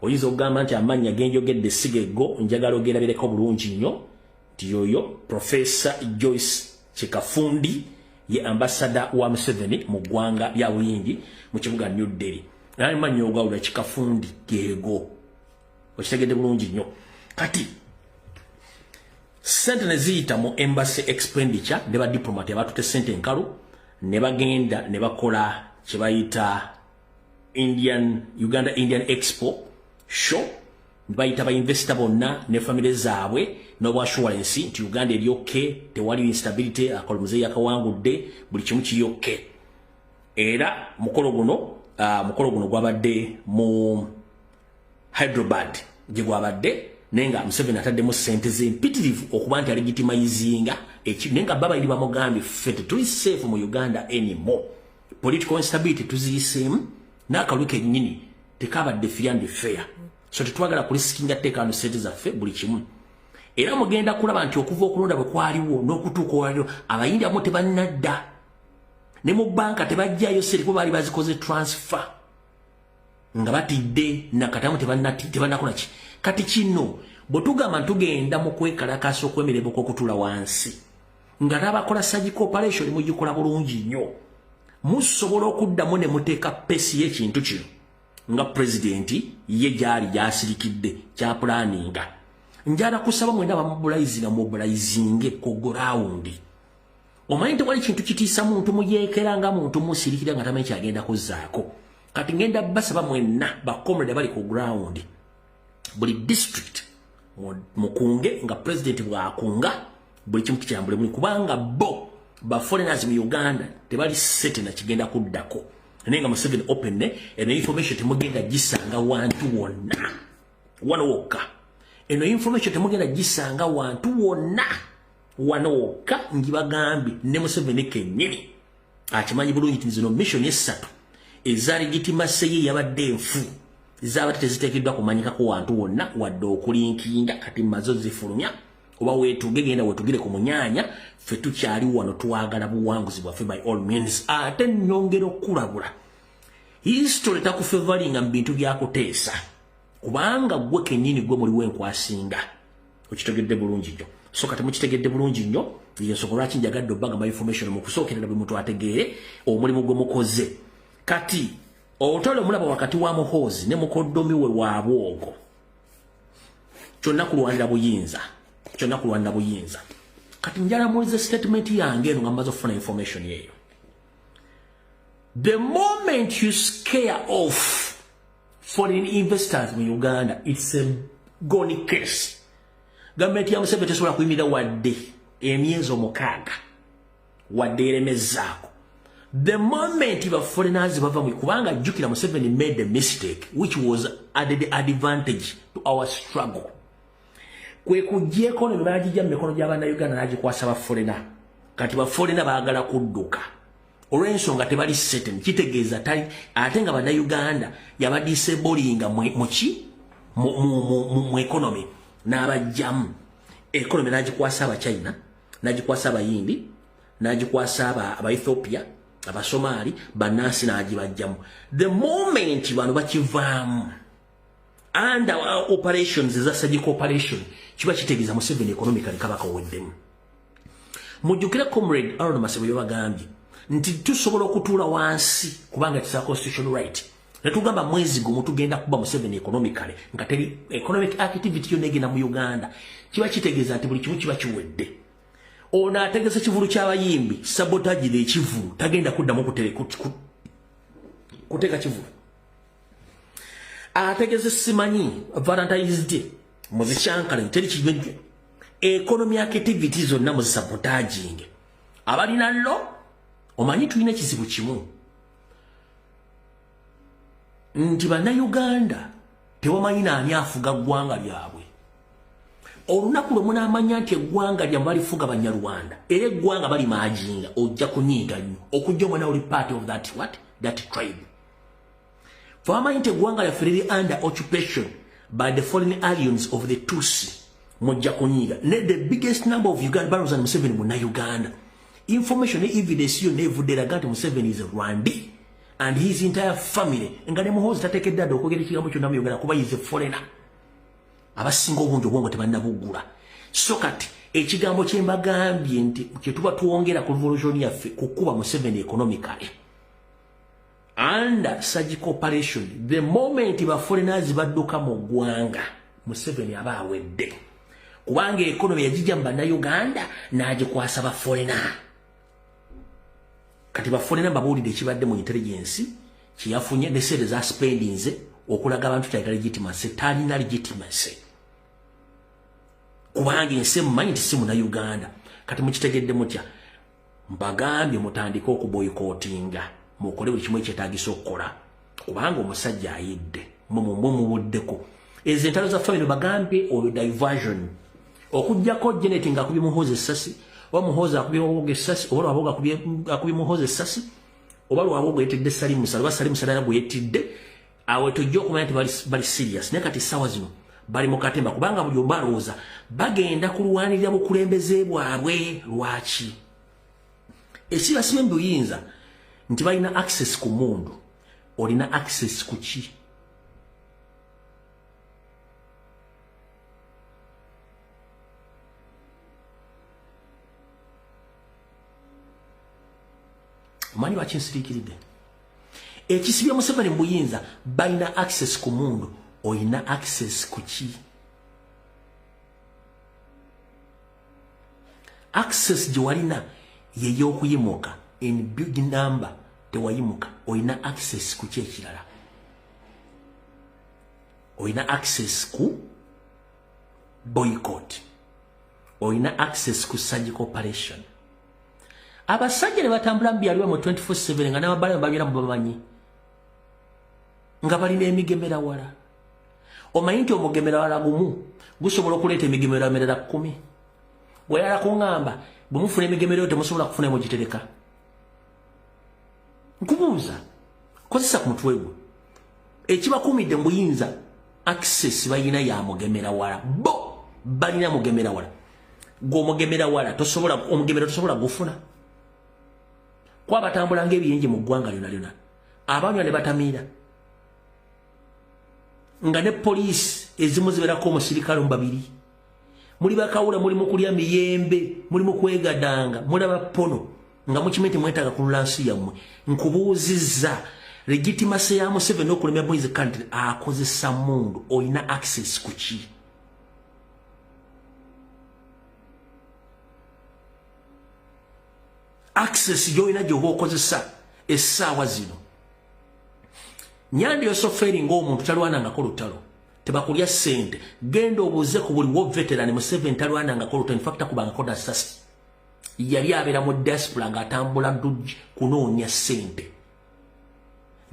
Oyinza okugamba nti amannya genjogedde sigego njagala ogerabireko bulungi nnyo nti yoyo Professor Joyce Chikafundi ye ambassador wa Museveni mu ggwanga lya Buyindi mu kibuga New Delhi. Nali manyo ogawula Chikafundi geego. Okitegedde bulungi nnyo. Kati sente ne ziyita mu embassy expenditure ne ba diplomat abatute sente enkalu ne bagenda ne bakola kye bayita Uganda Indian Expo show. Bayita ba investor bonna ne family zaabwe no assurance nti Uganda eri okay, tewali instability, akolomuze yakawangudde, buli kimu kiyoke. Era mukolo guno gwabadde mu Hyderabad gye gwabadde nenga Museveni ataddemu sente z'empitirivu okuba nti alegitimizinga nenga baba iri bamugambi fete tuli safe mu Uganda anymore. Political instability tuziyiseemu n'akaluke nnyini tekabadde free and fair. So tetwagala kulisikinga tekano sente zaffe buli kimu. Era mugenda kulaba nti okuva okulonda bwe kwaliwo n'okutuuka olwaliwo abayindi abamu tebannadda. Ne mu banka tebajjayo sente kuba baali bazikoze transfer. Nga batidde nakatamu tebannakola ki. Kati kino bwe tugamba tugenda mu kwekalakasa okwemerera okutula wansi. Nga n'abakola surgical operation mugikola bulungi nnyo. Musobola okuddamu ne muteeka pesi y'ekintu kino. Nga president ye gyali gyasirikidde kya planninga. Njala kusaba mwenda bamobilizinge ku ground. Omanyi tewali kintu kitiisa muntu muyeekera nga muntu musirikira nga tamanyi kyagenda kuzzaako. Kati ngenda basaba mwenna bakomrade bali ku ground. Buli district mukunge nga president bwakunga buli kimu kikyambule muli kubanga bo ba foreigners mu Uganda tebali sete na kigenda kuddako. Nenga Museveni open eno information temugenda gisanga wantu wonna. Wanowoka. Eno information temugenda gisanga wantu wonna. Wanowoka ngibagambi ne Museveni kennyini. Akimanyi bulungi nti zino mission esatu ezali gitimase yabadde nfu. Zabate teziteekeddwa kumanyika ko wantu wonna wadde okulinkinga kati mazo zifulumya oba wetugegenda wetugire ku munyanya ffe tukyali wano twagala buwanguzi bwaffe by all means. Ate nnyongera okulabula history takufevalinga mu bintu byakuteesa kubanga gwe kennyini gwe muliwo enkwasinga. Okitegedde bulungi nnyo. So kati mukitegedde bulungi nnyo y'ensonga lwaki njagadde obbagamba information mu kusookerera bwe muntu ategeere omulimu gwe mukoze. Kati otole mulaba wakati wa Muhoozi ne mukoddomi we wa Bwogo kyonna kulwanira buyinza. Kati njala mulize statement yange eno nga mbaza okufuna information yeyo. The moment you scare off foreign investors in Uganda, it's a gone case. Government ya Museveni tesobola kuyimirira wadde emyezi 6 wadde eremezaako. The moment the foreigners bava mu kubanga jukira Museveni made a mistake which was added advantage to our struggle. Kwe kujjeko ne bagijja mu mikono gy'abanna Uganda n'agikwasa ba foreigner. Kati ba foreigner baagala kudduka. Olw'ensonga tebali certain kitegeeza tali ate nga banna Uganda yabadisablinga mu economy n'abajjamu. Economy n'agikwasa aba China, n'agikwasa abayindi, n'agikwasa aba Ethiopia, aba Somali, banansi n'agibajjamu. The moment bano bakivaamu under operations eza surgical operation kiba kitegeeza Museveni economically kabaka oweddemu. Mujjukira comrade Aaron Masebo yabagambye nti tusobola okutuula wansi kubanga kisa constitutional right. Netugamba mwezi gumu tugenda kuba Museveni economically nga teri economic activity yonegena mu Uganda kiba kitegeeza nti buli kimu kiba kiwedde. Ono ategese kivulu ky'abayimbi sabotage ekivulu tagenda kuddamu kuteeka kivulu. Ategese simanyi Valentine's Day muzikyankala teri kibenje economic activity zonna mu sabotaging. Abalina lo omanyi tulina kizibu kimu nti banna Uganda tewamanyi naani afuga ggwanga lyabwe. Olunaku lwe munaamanya nti eggwanga lyammwe balifuga Banyarwanda era eggwanga bali maajinga ojja kunyiiga nnyo okujja omwana oli part of that tribe. Fwamanyi nti eggwanga lyaffe liri under occupation by the foreign aliens of the Tutsi mujja kunyiiga. The biggest number of Ugandans and Museveni muna Uganda. Information evidence yonna evudde eraga nti Museveni is a Rwandi and his entire family nga ne Muhoozi tateekeddwa dda okwogera ekigambo kyonna mu Uganda kuba is a foreigner. Abasinga obungi obwongo tebannabuggula. So kati ekigambo kyembagambye nti kyetuba tuwongera ku revolution yaffe kukuba Museveni economically under surgical operation. The moment ba foreigners badduka mu gwanga Museveni aba awedde kubanga economy yajijamba na Uganda naje kwasa ba foreigner. Kati ba foreigner babulide kibadde mu intelligence kiyafunye ne sede za spendings okulaga abantu tayita legitimacy talina legitimacy kubanga ense mind simu na Uganda. Kati mukitegedde mutya mbagambye mutandika okuboycottinga mukole buli kimwe kyetaagisa okukola kubanga omusajja ayidde mumubuddeko ezentalo za family bagambye o diversion okujjako Janet nga akubi muhoze sasi wa muhoza akubi owoge sasi oba aboga akubi muhoze sasi oba lwaboga yetidde Salimu Salwa Salimu Salwa bwe yetidde awe tojjo kumanya bali serious ne kati sawa zino bali mukatemba kubanga buli ombaloza bagenda kulwanirira bukulembeze bwabwe lwachi esiba simbe uyinza nti balina access ku mundu olina access ku ki mani wachinsirikiride ekisibya Museveni mbuyinza balina access ku mundu olina access ku ki access jiwalina yeyo kuyimuka in big number tewayimuka olina access ku ki ekirala olina access ku boycott olina access ku surgical operation. Abasajja ne batambula mbyaliwa mu 24/7 nga nababala babira mu bamanyi nga balina emigemera wala omanyi nti omugemera wala gumu gusobola okuleeta emigemera emirala 10 bweyala kuŋŋamba bwe mufuna emigemera eyo temusobola kufuna mugitereka nkubuuza kozesa ku mutwe gwe ekibakuumidde mbuyinza access bayina ya mugemera wala bo balina mugemera wala gwomugemera wala omugemera tosobola gufuna kwa batambula ng'ebiyingi mu ggwanga lyonna abanywa ne batamiira nga ne poliisi ezimu ziberako omusirikale mu babiri muli bakawula muli mu kulya miyembe muli mu kwegadanga muli abapono nga mukimenti mwetaaga kulula nsi yammwe nkubuuzizza legitimacy ya Museveni okulemya boys country akozesa mundu olina access ku ki access yoina gyoba okozesa essaawa zino Nyandi yosoferi ng'omuntu talwanangako lutalo tebakulya sente genda obuuze ku buli wo veteran Museveni talwanangako lutalo in fact akubangako dasasi yali abeera mu diaspora ng'atambula dujji kunoonya sente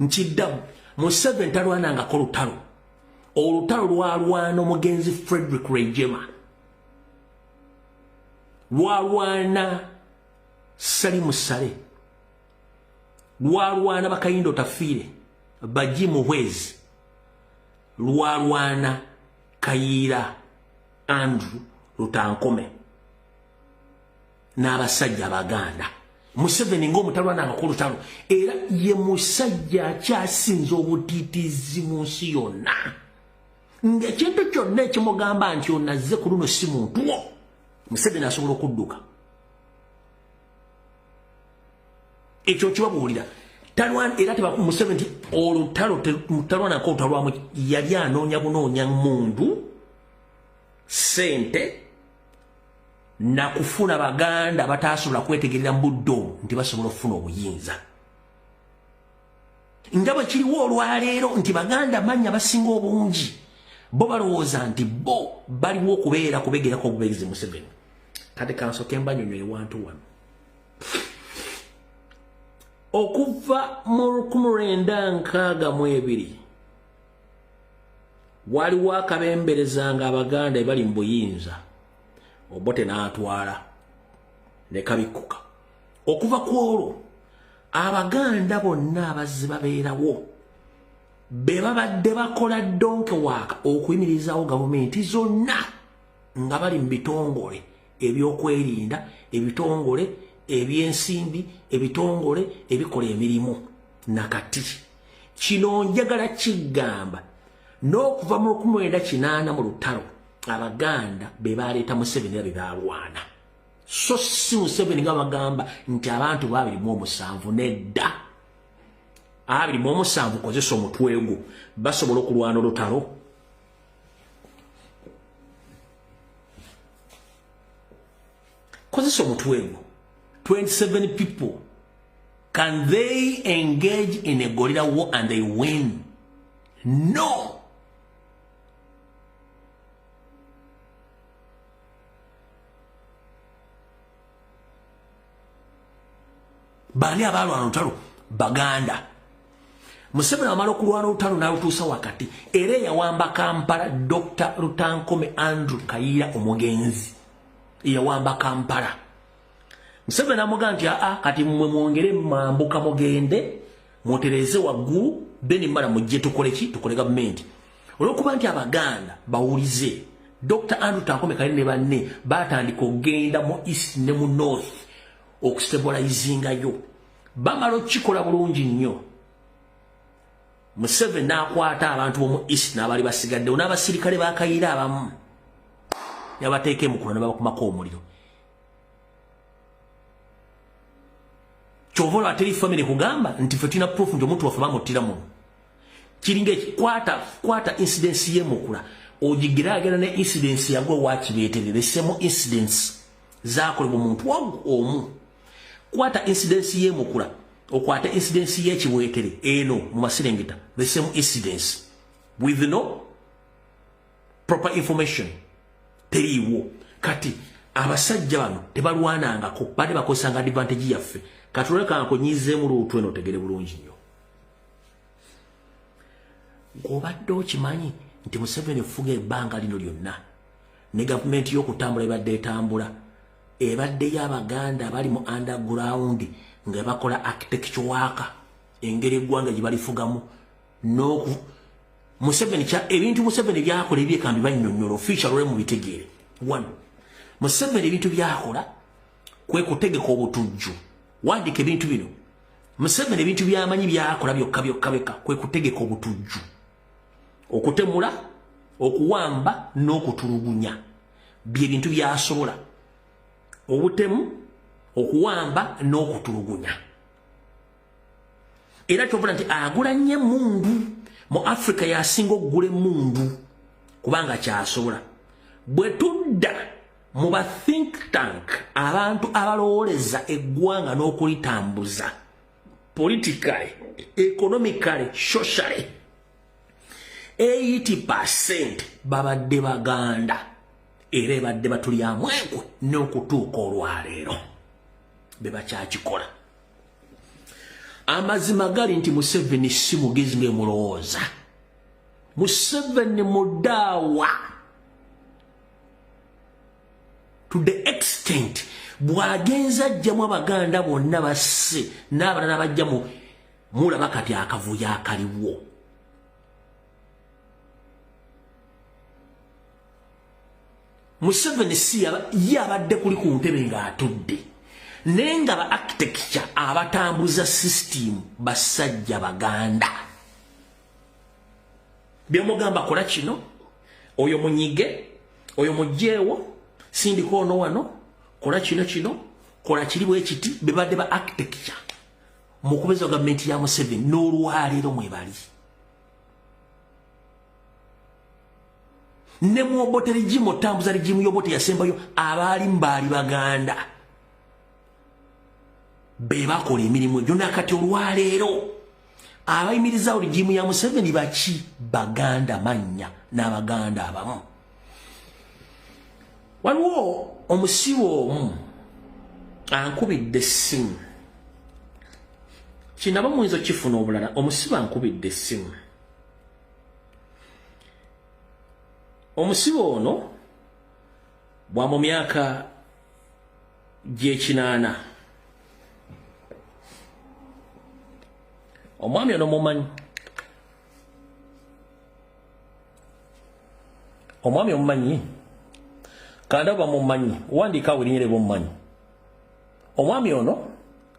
nkiddamu Museveni talwanangako lutalo olutalo lwalwana omugenzi Frederick Rejema lwalwana Salimu Sale lwalwana Bakayindo Tafiire Baji Muhwezi lwalwana Kayira Andrew Lutankome n'abasajja Abaganda Museveni ng'omutalwanangako lutalo era ye musajja akyasinza obutiitiizi mu nsi yonna ng'ekintu kyonna ekimugamba nti onazze ku luno si muntu wo Museveni asobola okudduka ekyo kibabuulira talwana era tebaku Museveni olutalo mutalwanako lutalwamu yali anoonya bunoonya mundu sente na kufuna Baganda batasobola kwetegerera mu buddo nti basobola okufuna obuyinza nga bwe kiriwo olwaleero nti Baganda manya basinga obungi bo balowooza nti bo baliwo okubeera kubegerako obubeezi Museveni kati kansoke mbanyonyoye wantu wano okuva mu 1962 waliwo akabemberezanga Abaganda bali mu buyinza Obote n'atwala ne kabikuka okuva ku olwo Abaganda bonna abazzi babeerawo be babadde bakola donke waaka okuyimirizaawo gavumenti zonna nga bali mu bitongole ebyokwerinda ebitongole ebyensimbi ebitongole ebikola emirimu nakati kino njagala kigamba n'okuva mu 1980 mu lutalo abaganda be baleeta Museveni be balwana so si Museveni nga bagamba nti abantu 207 nedda 207 kozesa omutwe gwo basobola okulwana olutalo kozesa omutwe gwo 27 people can they engage in a guerrilla war and they win? No. Bali abalwana olutalo baganda Museveni amala okulwana olutalo n'alutuusa wakati era yawamba Kampala Dr. Rutankome Andrew Kayira omugenzi yawamba Kampala Museveni amugamba nti kati mmwe mwongere mambuka mugende mwotereze waggulu beni mala mujje tukole gavumenti olwokuba nti abaganda bawulize Dr. Andrew Rutankome Kayira ne banne batandika okugenda mu east ne mu north okustabilizingayo bamala okikola bulungi nnyo Museveni n'akwata abantu b'omu east n'abali basigaddewo n'abasirikale ba Kayira abamu yabateeka emukula ne babakumako omuliro Chovola ateri family kugamba nti fetina proof ndio mtu wafama mutira mu kiringe kwata incidence ye mukula ojigiragera ne incidence yagwe wakibeterere semo incidents zakole mu muntu wangu omu kwata incidence ye mukula okwata incidence ye kiwetere eno mu masirengeta the same incidents with no proper information teriwo kati abasajja bano tebalwanangako bade bakosanga advantage yaffe katuleka nkonyize mu lutwe no tegere bulungi nnyo ngobadde okimanyi nti Museveni fuga ebbanga lino lyonna ne gavumenti y'okutambula ebadde etambula ebadde y'abaganda bali mu underground nga bakola architecture work engeri eggwanga gye balifugamu Museveni ebintu Museveni byakola ebyekambi bannyonnyola feature lwe mu bitegeere one Museveni ebintu byakola kwe kutegeka obutujju wandika ebintu bino Museveni ebintu byamanyi byakola byokka kwe kutegeka obutujju okutemula okuwamba n'okutulugunya bye bintu byasobola obutemu okuwamba n'okutulugunya era kyobula nti agula nnyo mundu mu Africa yasinga okugula mundu kubanga kyasobola bwe tudda mu ba think tank abantu abalowoleza eggwanga n'okulitambuza politically economically socially 80% babadde baganda era badde batulyamu enkwe n'okutuuka olwaleero be bakyakikola amazima gali nti Museveni si mugezi ng'emulowooza Museveni mudaawa to the extent bwagenza ajjamu abaganda bonna basse n'abalala bajjamu mulaba kati akavuyo akaliwo Museveni si yabadde kuli ku ntebe ng'atudde naye nga ba architecture abatambuza system basajja baganda byemugamba kola kino oyo munyige oyo mujjeewo sindiko ono wano kola kino kola kiri bwe kiti bebadde ba architecture mu kubeza gavumenti ya Museveni n'olwaleero mwebali ne muobote regimu tambuza regimu yobote yasembayo abali mbali baganda bebakola emirimu egyo nakati olwaleero abayimiriza regimu ya Museveni baki baganda manya n'abaganda abamu waliwo omusibo omu ankubidde essimu kinaba muyinza okifuna obulala omusibo ankubidde essimu omusibo ono bwa mu myaka gy'ekinaana omwami ono mumanyi omwami omumanyi kandaba mumanyi wandika wirinyere bomumanyi omwami ono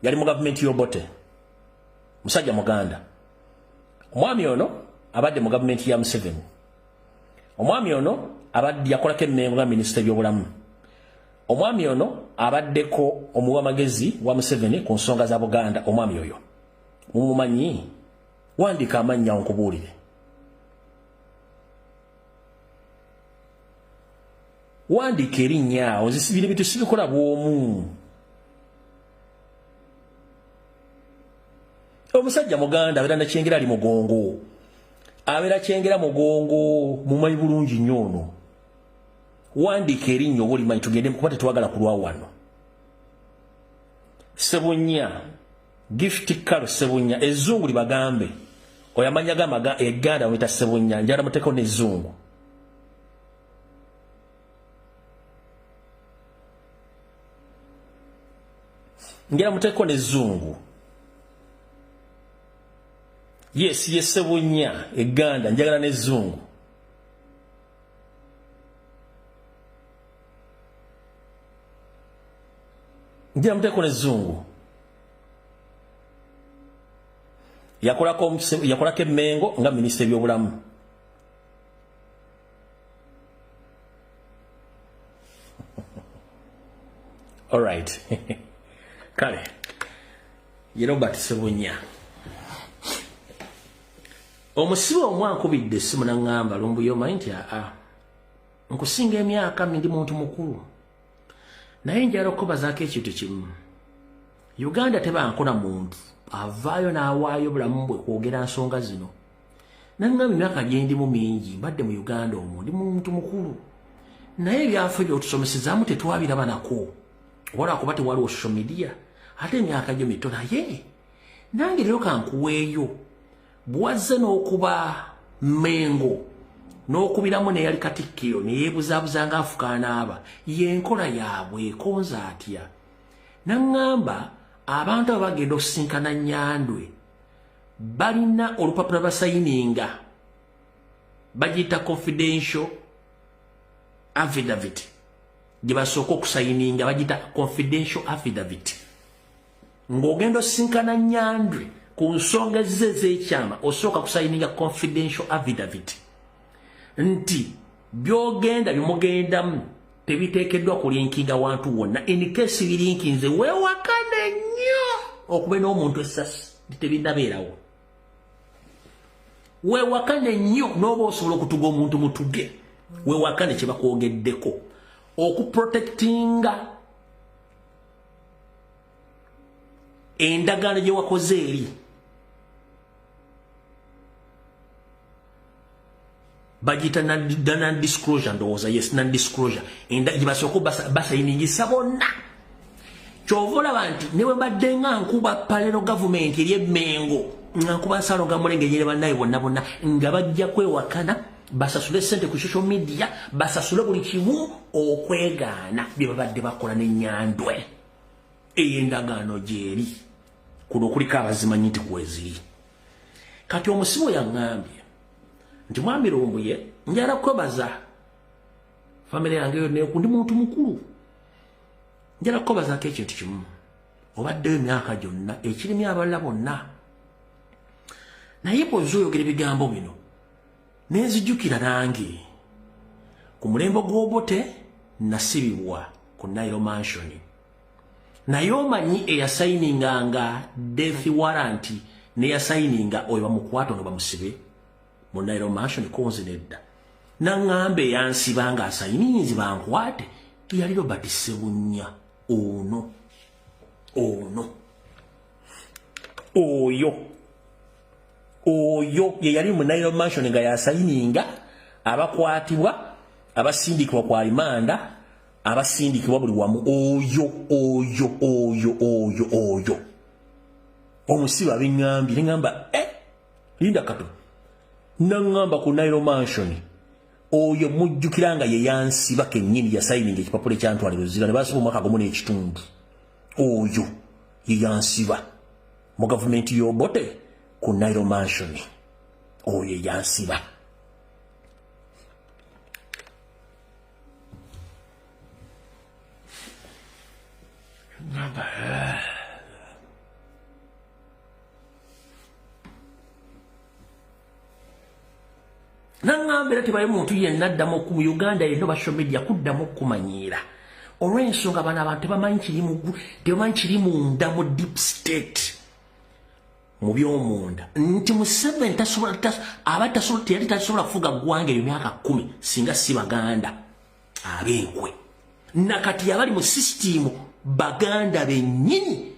yali mu gavumenti y'Obote musajja muganda omwami ono abadde mu gavumenti ya Museveni omwami ono abadde yakolako emmengo nga minisita by'obulamu. Omwami ono abaddeko omuwa magezi wa Museveni ku nsonga za Buganda. Omwami oyo mumumanyi, wandika amannya onkubuulire. Wandika erinnya ozisibire bitu sibikola bw'omu. Omusajja Muganda abeera nakyengera ali mugongo, abeera kyengera mugongo, mumanyi bulungi nnyo ono. Wandika erinnya oba olimanyi tugende kuba tetwagala kulwa wano. Sebunya Gift Kalo Sebunya ezzungu libagambe oyo amanya gamaga eganda wita Sebunya njala muteko n'ezzungu. Njala muteko n'ezzungu. Yes, yes, Sebunya eganda njagala n'ezzungu. Njala muteko n'ezzungu. Yakolako emmengo nga minisita by'obulamu. All right. Kale. Ye Robert Sebunya. Omusibe omwankubidde essimu n'aŋŋamba Lumbuyo omanyi nti nkusinga emyaka ndi muntu mukulu. Naye njala okubazaako ekintu kimu. Uganda tebankola muntu avaayo n'awaayo bulamu bwe kwogera nsonga zino. Naŋŋamba emyaka gye ndimu mingi mbadde mu Uganda omwo ndi muntu mukulu. Naye ebyafe by'otusomesezaamu tetwabiraba nako. Wala kuba tewaliwo social media. Ate emyaka gyo mito naye nange leero kankuweeyo. Bwazze n'okuba Mengo n'okubiramu neyali Katikkiro neyeebuzaabuza ng'afukaana aba yenkola yaabwe ekonza atya. Naŋŋamba abantu abagenda okusinkana Nyandwe balina olupapula basayininga bagiyita confidential affidavit gye basooka okusayininga bagiyita confidential affidavit. Ng'ogenda osinkana Nyandwe ku nsonga ze ez'ekyama osooka kusayininga confidential affidavit nti byogenda byemugendamu tebiteekeddwa kulinkinga wantu wonna. In case birinkinze weewakane nnyo okuba n'omuntu essasi tebinnabeerawo. Weewakane nnyo n'oba osobola okutuga omuntu mutuge. Weewakane kye bakwogeddeko okuprotectinga endagaano gye wakoze eri. Bagita non-disclosure ndowooza, yes, non-disclosure. Gye basooka basayiningisa bonna. Kyova olaba nti ne bwe mbadde nga nkuba palero gavumenti eri emmengo nga nkuba nsalo nga mulenge nyere bannaye bonna bonna nga bajja kwewakana basasule ssente ku social media basasule buli kimu okwegaana bye babadde bakola n'Enyandwe ey'endagaano gyeri. Kuno kuliko abazimanyi nti kweziri. Kati omusibo yaŋŋambye nti mwami Lumbuye njala kwebaza famire yange yonna ndi muntu mukulu. Njala kubazaako ekintu kimu. Obaddeyo emyaka gyonna ekirimi abalala bonna. Naye bw'ozza oyogera ebigambo bino nenzijjukira nange ku mulembe gw'Obote nasibibwa ku Nairo Mansion. Naye omanyi eyasayininganga death warrant neyasayininga oyo bamukwata ono bamusibe mu Nairo Mansion konze nedda. Naŋŋamba eyansiba nga asayininzi bankwate yali Robert Sebunya. Oyo ye yali mu Nairo Mansion nga yasayininga abakwatibwa abasindikibwa kwa limanda abasindikibwa buli wamu. Oyo omusiba abiŋŋambye neŋŋamba linda kato naŋŋamba ku Nairo Mansion oyo mujjukira nga ye yansiba kennyini yasayininga ekipapula ekyantwala Luzira ne basiba omwaka gumu n'ekitundu. Oyo ye yansiba mu gavumenti y'Obote ku Nairo Mansion. Oyo yansiba. nangambira tebaye muntu yenna addamu ku Uganda yenno ba social media kuddamu kumanyira olw'ensonga bano abantu tebamanyi kiri munda mu deep state mu by'omunda nti Museveni teyali tasobola kufuga ggwanga eyo myaka 10 singa si Baganda ab'enkwe nakati abali mu sisitimu Baganda bennyini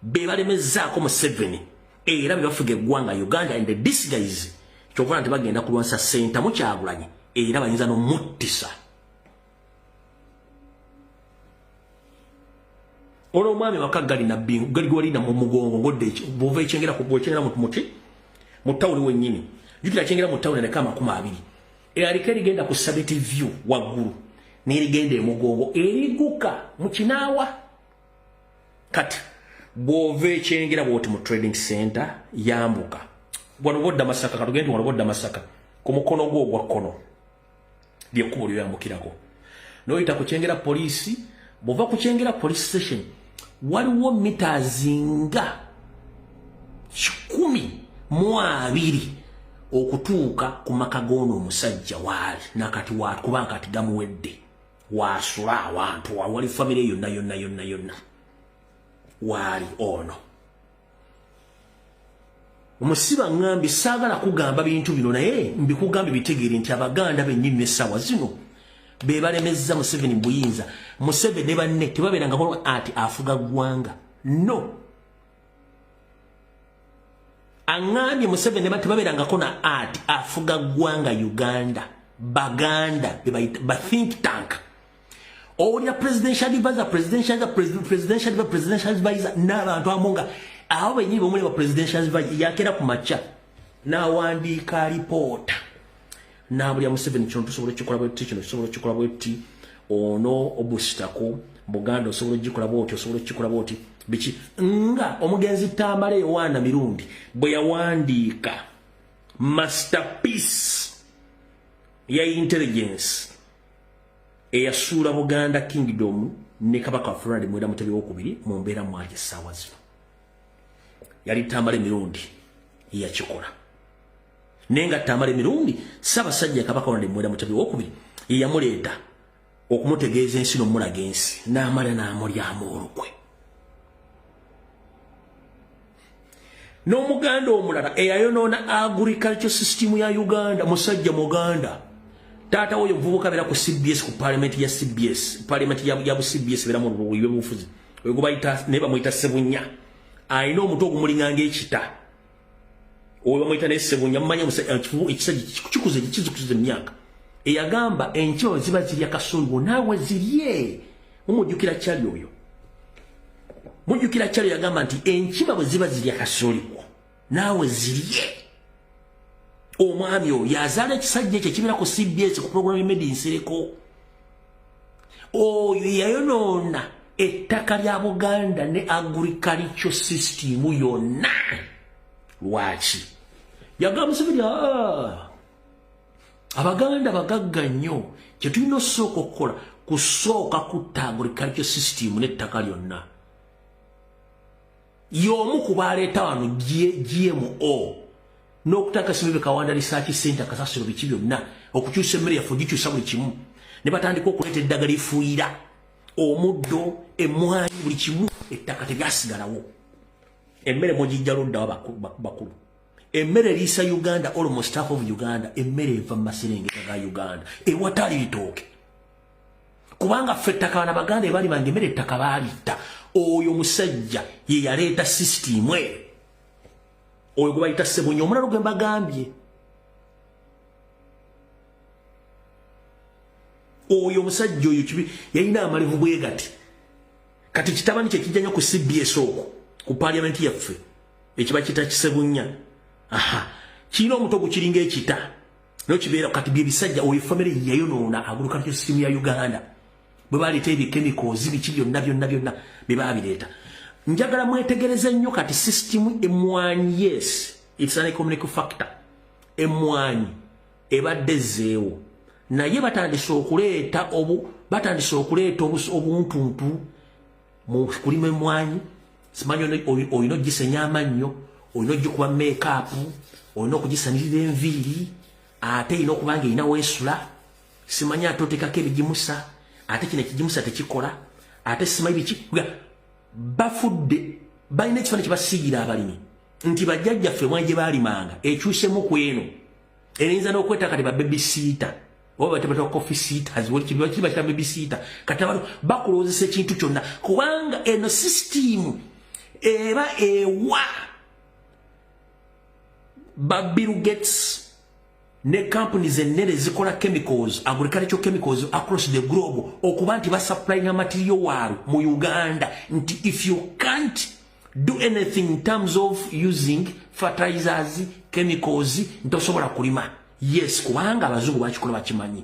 be balemezzaako Museveni era be bafuga eggwanga Uganda and this guys kyokula nti bagenda kulwanisa senta mu Kyagulanyi era bayinza n'omuttisa ono omwami wakagali na bingu gali gwalina mu mugongo ngodde bova ekyengera ku bwekengera muti mu tawuli wennyini jukira kyengera mu tawuli ne kama 20 era alikeri genda ku Sabeti View waggulu n'erigenda emugongo eriguka mu Kinaawa kati bova ekyengera bwoti mu trading center yambuka wano bodda Masaka katugende wano bodda Masaka ku mukono gwo ogwa kkono lyekkubo lyo yambukirako noyita ku kyengera police bova ku kyengera police station waliwo meters nga 12 okutuuka ku makagono omusajja waali nakati kubanga kati gamuwedde wasula awantu wali family yonna waali ono omusiba ngambi saagala kugamba bintu bino naye mbikugambe bitegeere nti Abaganda bennyini n'essawa zino be balemezza Museveni buyinza Museveni ne banne tebabeerangako ati afuga ggwanga no angambye Museveni tebabeerangako na ati afuga ggwanga Uganda Baganda ba think tank owulira presidential advisor n'abantu amonga aho bennyini bomuli ba presidential advisor yakera ku maca n'awandiika alipoota nabulya Museveni kino tusobola kikola bwetti kino tusobola kikola bwetti ono obusitako Buganda osobola kikola bwoti osobola kikola bwoti biki nga omugenzi Tambale Yohana Mirundi bwe yawandiika masterpiece ya intelligence eyasuula Buganda Kingdom ne Kabaka Ferdinand Mwera Mutebi w'okubiri mu mbeera mwaki essaawa zino yali Tambale Mirundi yakikola nenga Tambale Mirundi Ssaabasajja Kabaka Ferdinand Mwera Mutebi w'okubiri yamuleeta okumutegeeza ensi n'omulaga ensi n'amala n'amulyamu olukwe n'omuganda omulala eyayonoona agriculture system ya Uganda musajja Muganda taata oyo muvubuka beera ku CBS ku parliament ya CBS parliament ya CBS beera mu byobufuzi oyo gubayita ne bamuyita Sebunya ayina omuto ogumulinganga ekita oyo bamuyita ne Sebunya mumanya ekisajja kikuze emyaka eyagamba enkyo ziba zirya kasolgo naawe zirye mumujjukira kyali oyo mujjukira kyali yagamba nti enkima bwe ziba zirya kasolgo naawe zirye omwami oyo yazaala ekisajja ekyo kibeera ku CBS ku program y'Emedi Nsereko oyo yayonoona ettaka lya Buganda ne agriculture system yonna lwaki yagamba Museveni Abaganda bagagga nnyo kye tulina osooka okukola kusooka kutta agriculture system n'ettaka lyonna y'omu ku baleeta wano GMO n'okutaka Sibibe Kawanda Research Center kasasiro biki byonna okukyusa emmere yaffe ogikyusa buli kimu ne batandika okuleeta eddagala lifuuyira omuddo emmwanyi buli kimu ettaka teryasigalawo emmere mugijja luddawo bakulu emmere liisa Uganda almost half of Uganda emmere eva mu maserengeta ga Uganda ewatali bitooke kubanga ffe ettaka bana Baganda ebaali banga emmere ettaka baalitta oyo musajja ye yaleeta system oyo gwe bayita Sebunya omulalo gwe mbagambye oyo musajja oyo kibi yalina amalevu bwe gati kati kitabani kye kijja nnyo ku CBS okwo ku parliament yaffe ekiba kita Kisebunya kirina omutogo kiringa ekita nayo kibeera kati byebisajja oyo famire yayonoona agriculture system ya Uganda bwe baleeta ebikemicals biki byonna bye baabireeta njagala mwetegereze nnyo kati system emmwanyi yes it's an economic factor emmwanyi ebadde zeewo naye batandise okuleeta obuntuntu mu kulima emmwanyi simanyi olina ogisenya amannyo olina ogikuba makeup olina okugisanirira enviiri ate ino kubanga ina wesula simanya atotekako ebigimusa ate kino ekigimusa tekikola ate simanyi biki bafudde balina ekifaananyi kibasiigira abalimi nti bajjajjaffe mwanje baalimanga ekyusemu ku eno eriyinza n'okweta kati babebisiita oba batebata coffee seaters kibakita babisiita kati abantu bakuloozesa ekintu kyonna kubanga eno sisitimu eba ewa ba Bill Gates ne companies ennere zikola chemicals agricultural chemicals across the globe okuba nti basupplying material waru mu Uganda nti if you can't do anything in terms of using fertilizers chemicals ntosobola kulima yes kubanga abazungu bakikola bakimanyi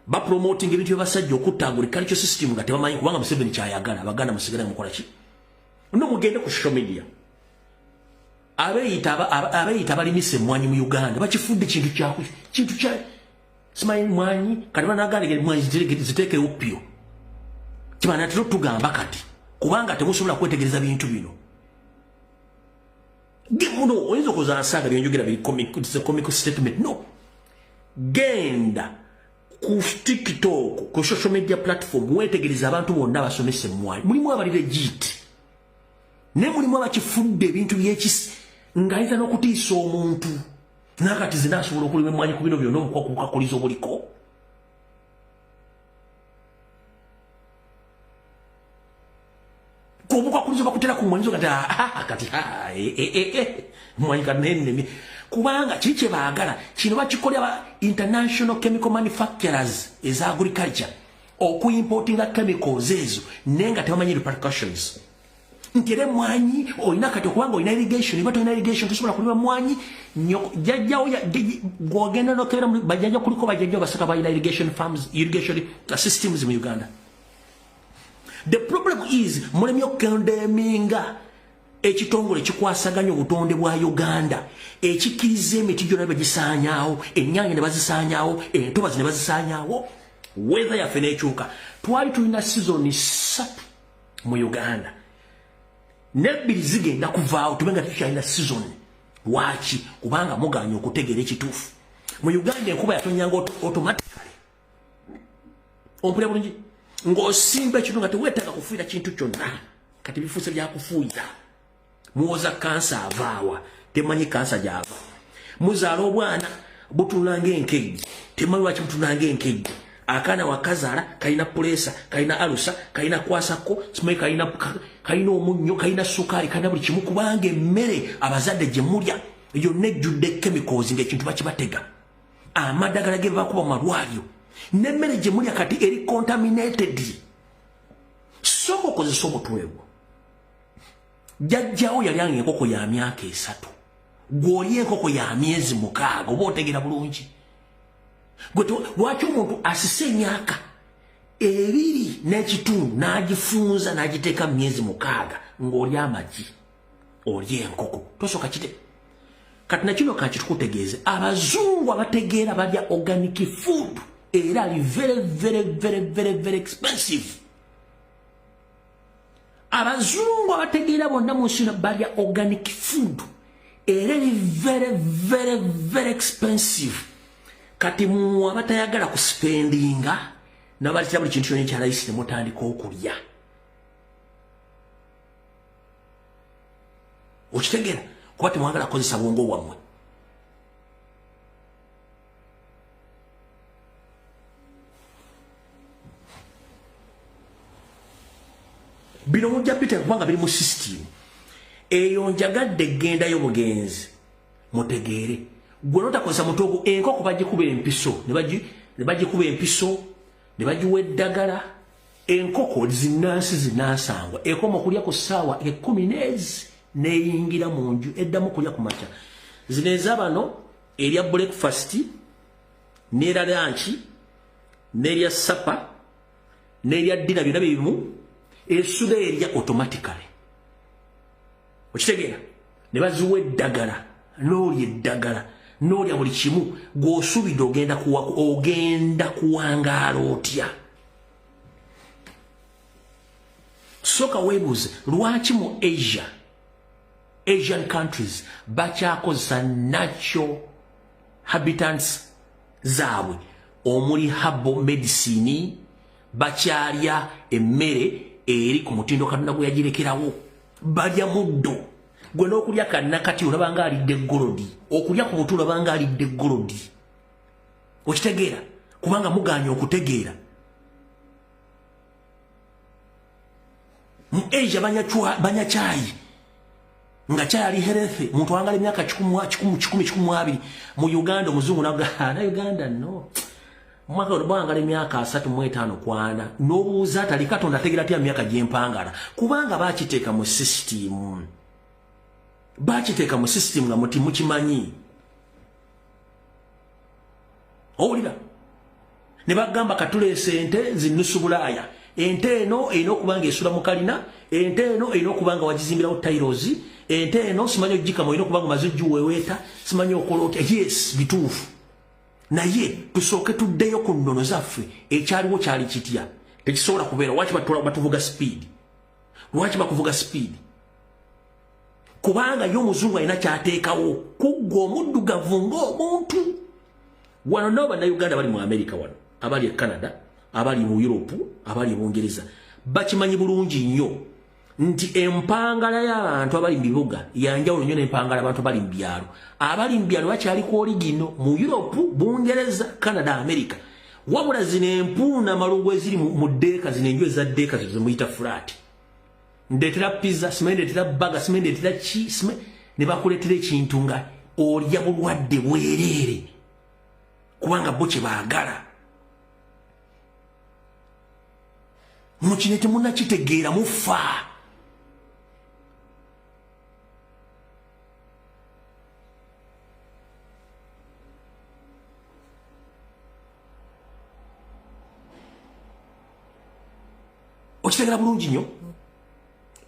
ba promoting ebintu byabasajja okutta agricultural system nga tebamanyi kubanga Museveni kyayagala abaganda musigale mukola ki no mugende ku social media abeeyita balimise mwanyi mu Uganda bakifudde kintu kya simanyi mwanyi kati banagale mwanyi ziteeke upyo kimana tugamba kati kubanga temusobola kwetegereza bintu bino gemuno oyinza okuza nsaaga byenjogera biri comic statement no genda ku TikTok ku social media platform wetegereza abantu bonna abasomese mwanyi mulimu abali legit ne mulimu abakifudde ebintu byekisi ngayita n'okutiisa omuntu nakati zinasobola okulima emwanyi ku bino byonna okukakuliza obuliko kubukakuliza bakutera ku mwanyi kati mwanyi kanenemi kubanga kiri kye baagala kino bakikolya ba international chemical manufacturers eza agriculture okuimportinga chemicals ezo nenga tebamanyi repercussions nkere mwanyi oyina kati okubanga oyina irrigation iba toyina irrigation tosobola kulima mwanyi jajjawo gwogenda nokebera bajjajja kuliko bajjajja basaka balina irrigation farms irrigation systems mu Uganda. The problem is mulemi okkondeminga ekitongole kikwasaganya obutonde bwa Uganda ekikiriza emiti gyonna bagisaanyaawo ennyange ne bazisaanyaawo entobazi ne bazisaanyaawo weather yaffe n'ekyuka twali tulina season 3 mu Uganda nebbiri zigenda kuvaawo tubenga tukyalina season lwaki kubanga muganya okutegeera ekituufu mu Uganda enkuba yatonyanga automatically ompulira bulungi ng'osimba ekintu nga teweetaaga kufuuyira kintu kyonna kati bifuuse byakufuuyira muwoza kansa avaawa temanyi kansa gyava muzaala obwana butunanga enkejje temanyi lwaki butunanga enkejje akaana wakazaala kalina pulesa kalina alusa kalina kwasako simanyi kalina omunnyo kalina sukaali kalina buli kimu kubanga emmere abazadde gye mulya yonna ejjudde chemicals ng'ekintu bakibatega amadagala ge bakuba mu malwaliro n'emmere gye mulya kati eri contaminated sooka okozesa omutwegwo jjajjawo yalyanga enkoko ya myaka 3 gw'olya enkoko ya myezi 6 oba otegera bulungi lwaki omuntu asise emyaka 2.5 n'agifunza n'agiteeka mu myezi 6 ng'olya amagi olya enkoko tosooka kite kati nakino kakitukutegeeze abazungu abategeera balya organic food era ali very expensive abazungu abategeera bonna mu nsi balya organic food era ali very expensive kati mu abatayagala kuspendinga n'abalita buli kintu kyonna ekyalayisi temutandika okulya okitegeera kuba temwagala kukozesa bwongo bwammwe bino mujja pita kubanga biri mu system eyo njagadde gendayo bugenzi mutegeere gwe notakozesa mutogo enkoko bagikuba empiso ne bagikuba empiso ne bagiwa eddagala enkoko zinansi zinasangwa ekoma okulya ku ssaawa 10 neyingira mu nju eddamu kulya ku makya zino ezabano erya breakfast n'erya lunch n'erya supper n'erya dinner byonna bimu esuda erya automatically okitegeera ne baziwa eddagala n'olya eddagala n'olya buli kimu gw'osuubidde ogenda kuwangaala otya soka weebuuze lwaki mu Asia Asian countries bakyakozesa natural habitats zaabwe omuli herbal medicine bakyalya emmere eri ku mutindo Katonda gwe yagirekerawo balya muddo gwe n'okulya kannakati olabanga alidde golodi okulya ku butu olabanga alidde golodi okitegeera kubanga muganya okutegeera mu Asia banya chai nga chai ali healthy muntu wangala emyaka 10 mu Uganda omuzungu na Uganda no mwaka olubanga emyaka 35 kwana n'obuuza atali Katonda ategeera tya myaka gyempangala kubanga bakiteeka mu system nga muti mukimanyi owulira ne bagamba katulese ente zinusu Bulaaya ente eno erina okubanga esula mu kalina ente eno erina okubanga wagizimbirawo tailozi ente eno simanyi ogikama erina okubanga maze giweweeta simanyi okola otya yes bituufu naye tusooke tuddeyo ku nnono zaffe ekyaliwo kyali kitya tekisobola kubeera lwaki batuvuga speed lwaki bakuvuga speed kubanga yo omuzungu alina kyateekawo kuggwa omuddugavu ng'omuntu wano nabo bannayuganda bali mu America wano abali e Canada abali mu Europe abali mu Bungereza bakimanyi bulungi nnyo nti empangala y'abantu abali mu bibuga yanjawulo nnyo n'empangala abantu abali mu byalo bakyali ku oligino mu Europe Bungereza Canada America wabula zino empuuna malungu eziri mu ddeeka zino enju eza ddeeka zimuyita flat ndeetera pizza simanyi ndeetera baga simanyi ndeetera ki ne bakuleetera ekintu nga olya bulwadde bwereere kubanga bo kye baagala mukine temunnakitegeera mufa okitegera bulungi nnyo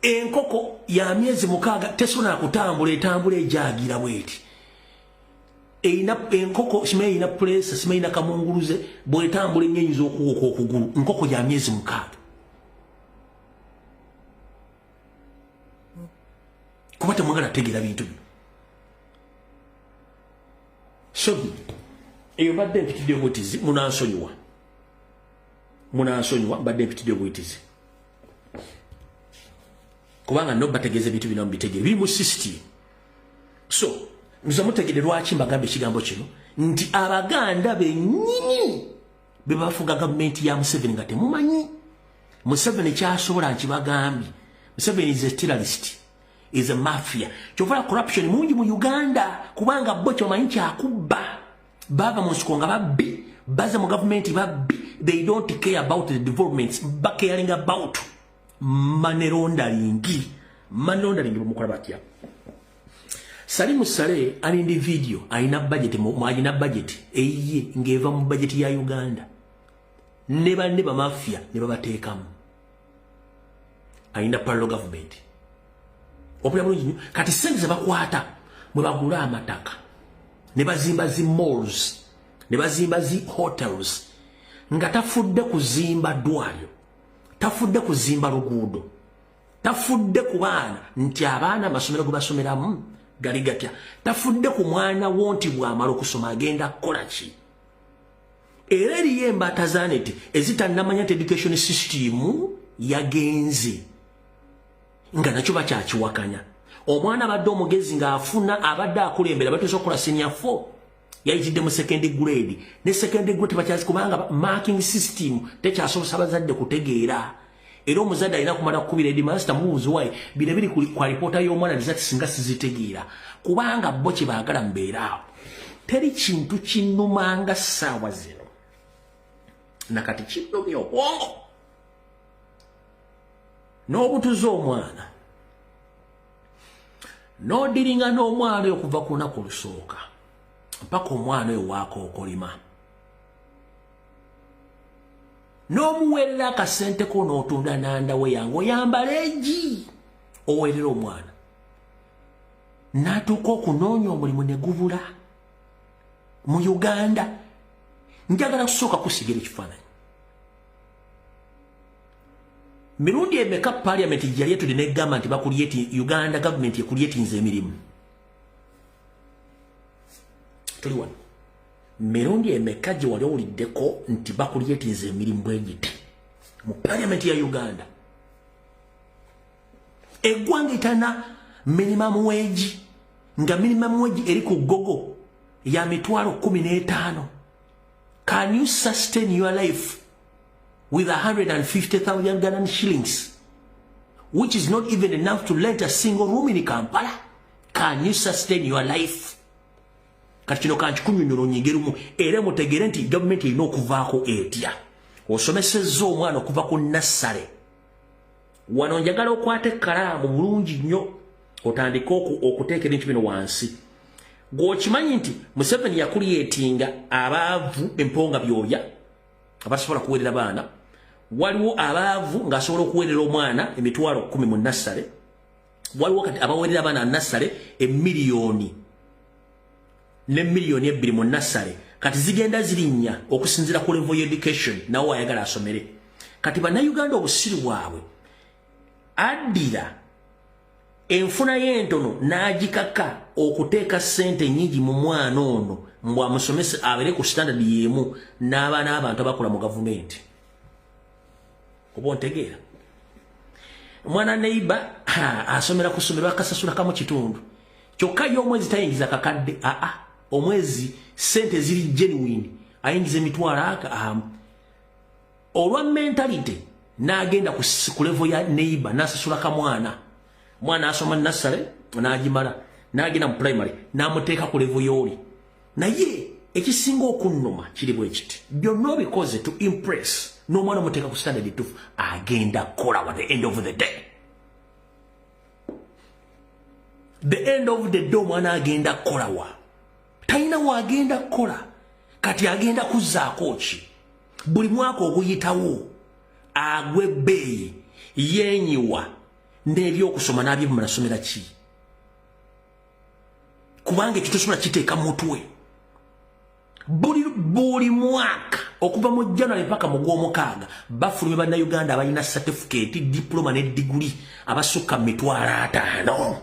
enkoko ya myezi 6 tesobola kutambula etambula ejagira bweti enkoko simanyi erina pulesa simanyi erina kamunguluze bwetambula ennyenyi z'okuwoka okugulu nkoko ya myezi 6 kuba temwagala tegeera bintu bino so eyo mbadde mpitidde obwetizi munansonyiwa mbadde mpitidde obwetizi kubanga no bategeeza bintu bino mbitegeere biri mu system so nza mutegede lwaki mbagambe ekigambo kino nti Abaganda bennyini be bafuga gavumenti ya Museveni nga temumanyi Museveni kyasobola nkibagambye Museveni is a terrorist is a mafia kyova corruption mungi mu Uganda kubanga bo kyomanyi kyakubba bava mu nsiko nga babbi baza mu gavumenti babbi they don't care about the developments but caring about money laundering bamukola batya Salimu Sale an individual aina budget mwajina budget eye ngeva mu budget ya Uganda neba mafia neba bateekamu aina parallel government opula bulungi kati sente ze bakwata mwe bagula amataka ne bazimba zi malls ne bazimba zi hotels nga tafudde kuzimba ddwaliro tafudde kuzimba luguudo tafudde ku baana nti abaana amasomero ge basomeramu gali gatya tafudde ku mwana wonti bw'amala okusoma agenda kukola ki era eriyo embaata zaneti ezitannamanya education system yagenze nga nakyo bakyakiwakanya omwana abadde omugezi ng'afuna abadde akulembera batuusa okukola senior 4 yayitidde mu second grade ne second grade tebakyazi kubanga marking system tekyasobosa abazadde kutegeera era omuzadde alina kumala kukubira headmaster mubuuzi wayi bino biri kwa lipoota y'omwana nezati singa sizitegeera kubanga bo kye baagala mbeeraawo teri kintu kinnumanga ssaawa zino nakati kinnumya obwongo n'obutuza omwana n'odiringa n'omwana oyo okuva ku lunaku olusooka mpaka omwana oyo waakookolima n'omuweerera akasente ko n'otunda nandawe yange oyambala egi oweerera omwana n'atuuka okunoonya omulimu ne gubula mu Uganda njagala kusooka kusigira ekifaananyi mirundi emeka parliament yali yetu ne government bakulieti Uganda government yakulieti nze emirimu tuli wano mirundi emeka je wali uliddeko nti bakulieti nze emirimu bwegite mu parliament ya Uganda eggwanga itana minimum wage nga minimum wage eri ku gogo ya mitwalo 15. Can you sustain your life with 150,000 Ghanaian shillings, which is not even enough to rent a single room in Kampala? Can you sustain your life? Katino kanchikunyunyolo nyigerumu era mutegere nti government erina okuvaako etya osomesezza omwana okuva ku nassale wano njagala okwate kalaamu bulungi nnyo otandika okuteekera ebintu bino wansi gwokimanyi nti Museveni yakuliyetinga abaavu emponga byoya abasobola kuweerera baana waliwo abaavu ng'asobola okuweerera omwana emitwalo 10 mu nassale waliwo kati abaweerera abaana nassale emiliyoni ne miliyoni 2 mu nassale kati zigenda zirinnya okusinzira ku level education nawo ayagala asomere kati bannayuganda obusiru bwabwe addira enfuna y'entono n'agikaka okuteeka ssente nnyingi mu mwana ono mbw amusomese abere ku standard y'emu n'abaana abantu abakola mu gavumenti oba ontegeera omwana neiba asomera ku ssomero akasasula kamu kitundu kyokka y'omwezi tayingiza kakadde omwezi ssente ziri genuine ayingiza emitwalo olwa mentality n'agenda ku level ya neiba n'asasula kamwana mwana asoma nassale n'agimala n'agenda mu primary n'amuteeka ku level y'oli naye ekisinga okunnuma kiri bwe kiti byonna obikoze to impress n'omwana omuteeka ku standard etuufu agenda kola at the end of the day omwana agenda kolawa talina waagenda kola kati agenda kuzzaako ki buli mwaka oguyitawo agwe bbeeyi yenyiwa n'ebyokusoma n'abye mu nasomera ki kubanga ekyo tosobola kiteeka mutwe buli mwaka okuva mu January mpaka mu Gwomukaaga bafulumye bannayuganda abalina certificate diploma ne diguli abasukka mitwalo 5